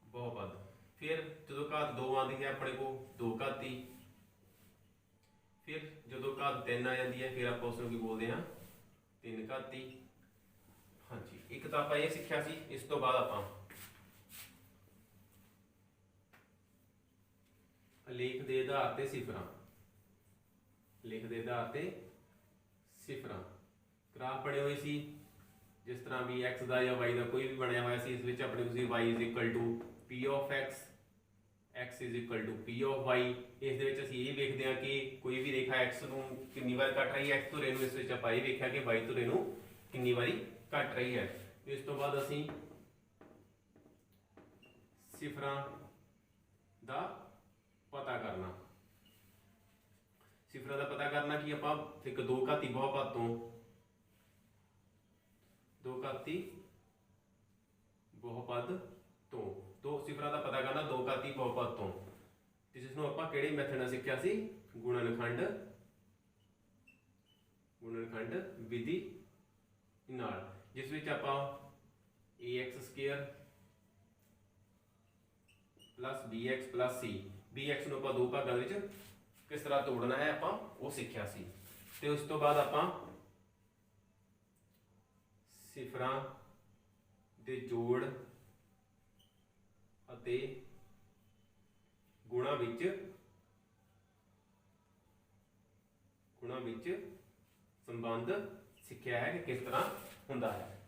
[SPEAKER 1] ਬਹੁਪਦ ਫਿਰ ਜਦੋਂ ਘਾਤ 2 ਆਉਂਦੀ ਹੈ ਆਪਣੇ ਕੋਲ ਦੋ ਘਾਤੀ ਫਿਰ ਜਦੋਂ ਘਾਤ 3 ਆ ਜਾਂਦੀ ਹੈ ਫਿਰ ਆਪਾਂ ਉਸ ਨੂੰ ਕੀ ਬੋਲਦੇ ਹਾਂ ਤਿੰਨ ਘਾਤੀ ਹਾਂਜੀ ਇੱਕ ਤਾਂ ਆਪਾਂ ਇਹ ਸਿੱਖਿਆ ਸੀ ਇਸ ਤੋਂ ਬਾਅਦ ਆਪਾਂ ਲੇਖ ਦੇ ਆਧਾਰ ਤੇ ਸਿਫਰਾਂ ਗ੍ਰਾਫ ਪੜੇ ਹੋਏ ਸੀ ਜਿਸ ਤਰ੍ਹਾਂ ਵੀ x ਦਾ ਜਾਂ y ਦਾ ਕੋਈ ਵੀ ਬਣਿਆ ਹੋਇਆ ਸੀ ਇਸ ਵਿੱਚ ਆਪਣੇ ਤੁਸੀਂ y p of x x p of y ਇਸ ਦੇ ਵਿੱਚ ਅਸੀਂ ਇਹ ਵੇਖਦੇ ਹਾਂ ਕਿ ਕੋਈ ਵੀ ਰੇਖਾ x ਨੂੰ ਕਿੰਨੀ ਵਾਰ ਕੱਟ ਰਹੀ ਹੈ x ਧੁਰੇ ਨੂੰ ਇਸ ਵਿੱਚ ਆਪਾਂ ਇਹ ਵੇਖਿਆ ਕਿ y ਧੁਰੇ ਨੂੰ ਕਿੰਨੀ ਵਾਰੀ ਕੱਟ ਰਹੀ ਹੈ ਇਸ ਤੋਂ ਬਾਅਦ ਅਸੀਂ ਸਿਫਰਾਂ ਦਾ ਪਤਾ ਕਰਨਾ ਕਿ ਆਪਾਂ ਇੱਕ ਦੋ ਘਾਤੀ ਬਹੁਪਦ ਤੋਂ ਦੋ ਸਿਫਰਾਂ ਦਾ ਪਤਾ ਕਰਨਾ ਦੋ ਘਾਤੀ ਬਹੁਪਦ ਤੋਂ ਜਿਸ ਨੂੰ ਆਪਾਂ ਕਿਹੜੇ ਮੈਥਡ ਨਾਲ ਸਿੱਖਿਆ ਸੀ ਗੁਣਨਖੰਡ ਵਿਧੀ ਨਾਲ ਜਿਸ ਵਿੱਚ ਆਪਾਂ ax² plus bx plus c bx ਨੂੰ ਆਪਾਂ ਦੋ ਭਾਗਾਂ ਵਿੱਚ ਕਿਸ ਤਰ੍ਹਾਂ ਤੋੜਨਾ ਹੈ ਆਪਾਂ ਉਹ ਸਿੱਖਿਆ ਸੀ ਤੇ ਉਸ ਤੋਂ ਬਾਅਦ ਆਪਾਂ ਸਿਫਰਾਂ ਦੇ ਜੋੜ ਅਤੇ ਗੁਣਾ ਵਿੱਚ ਸੰਬੰਧ ਸਿੱਖਿਆ ਹੈ ਕਿ ਕਿਸ ਤਰ੍ਹਾਂ ਹੁੰਦਾ ਹੈ।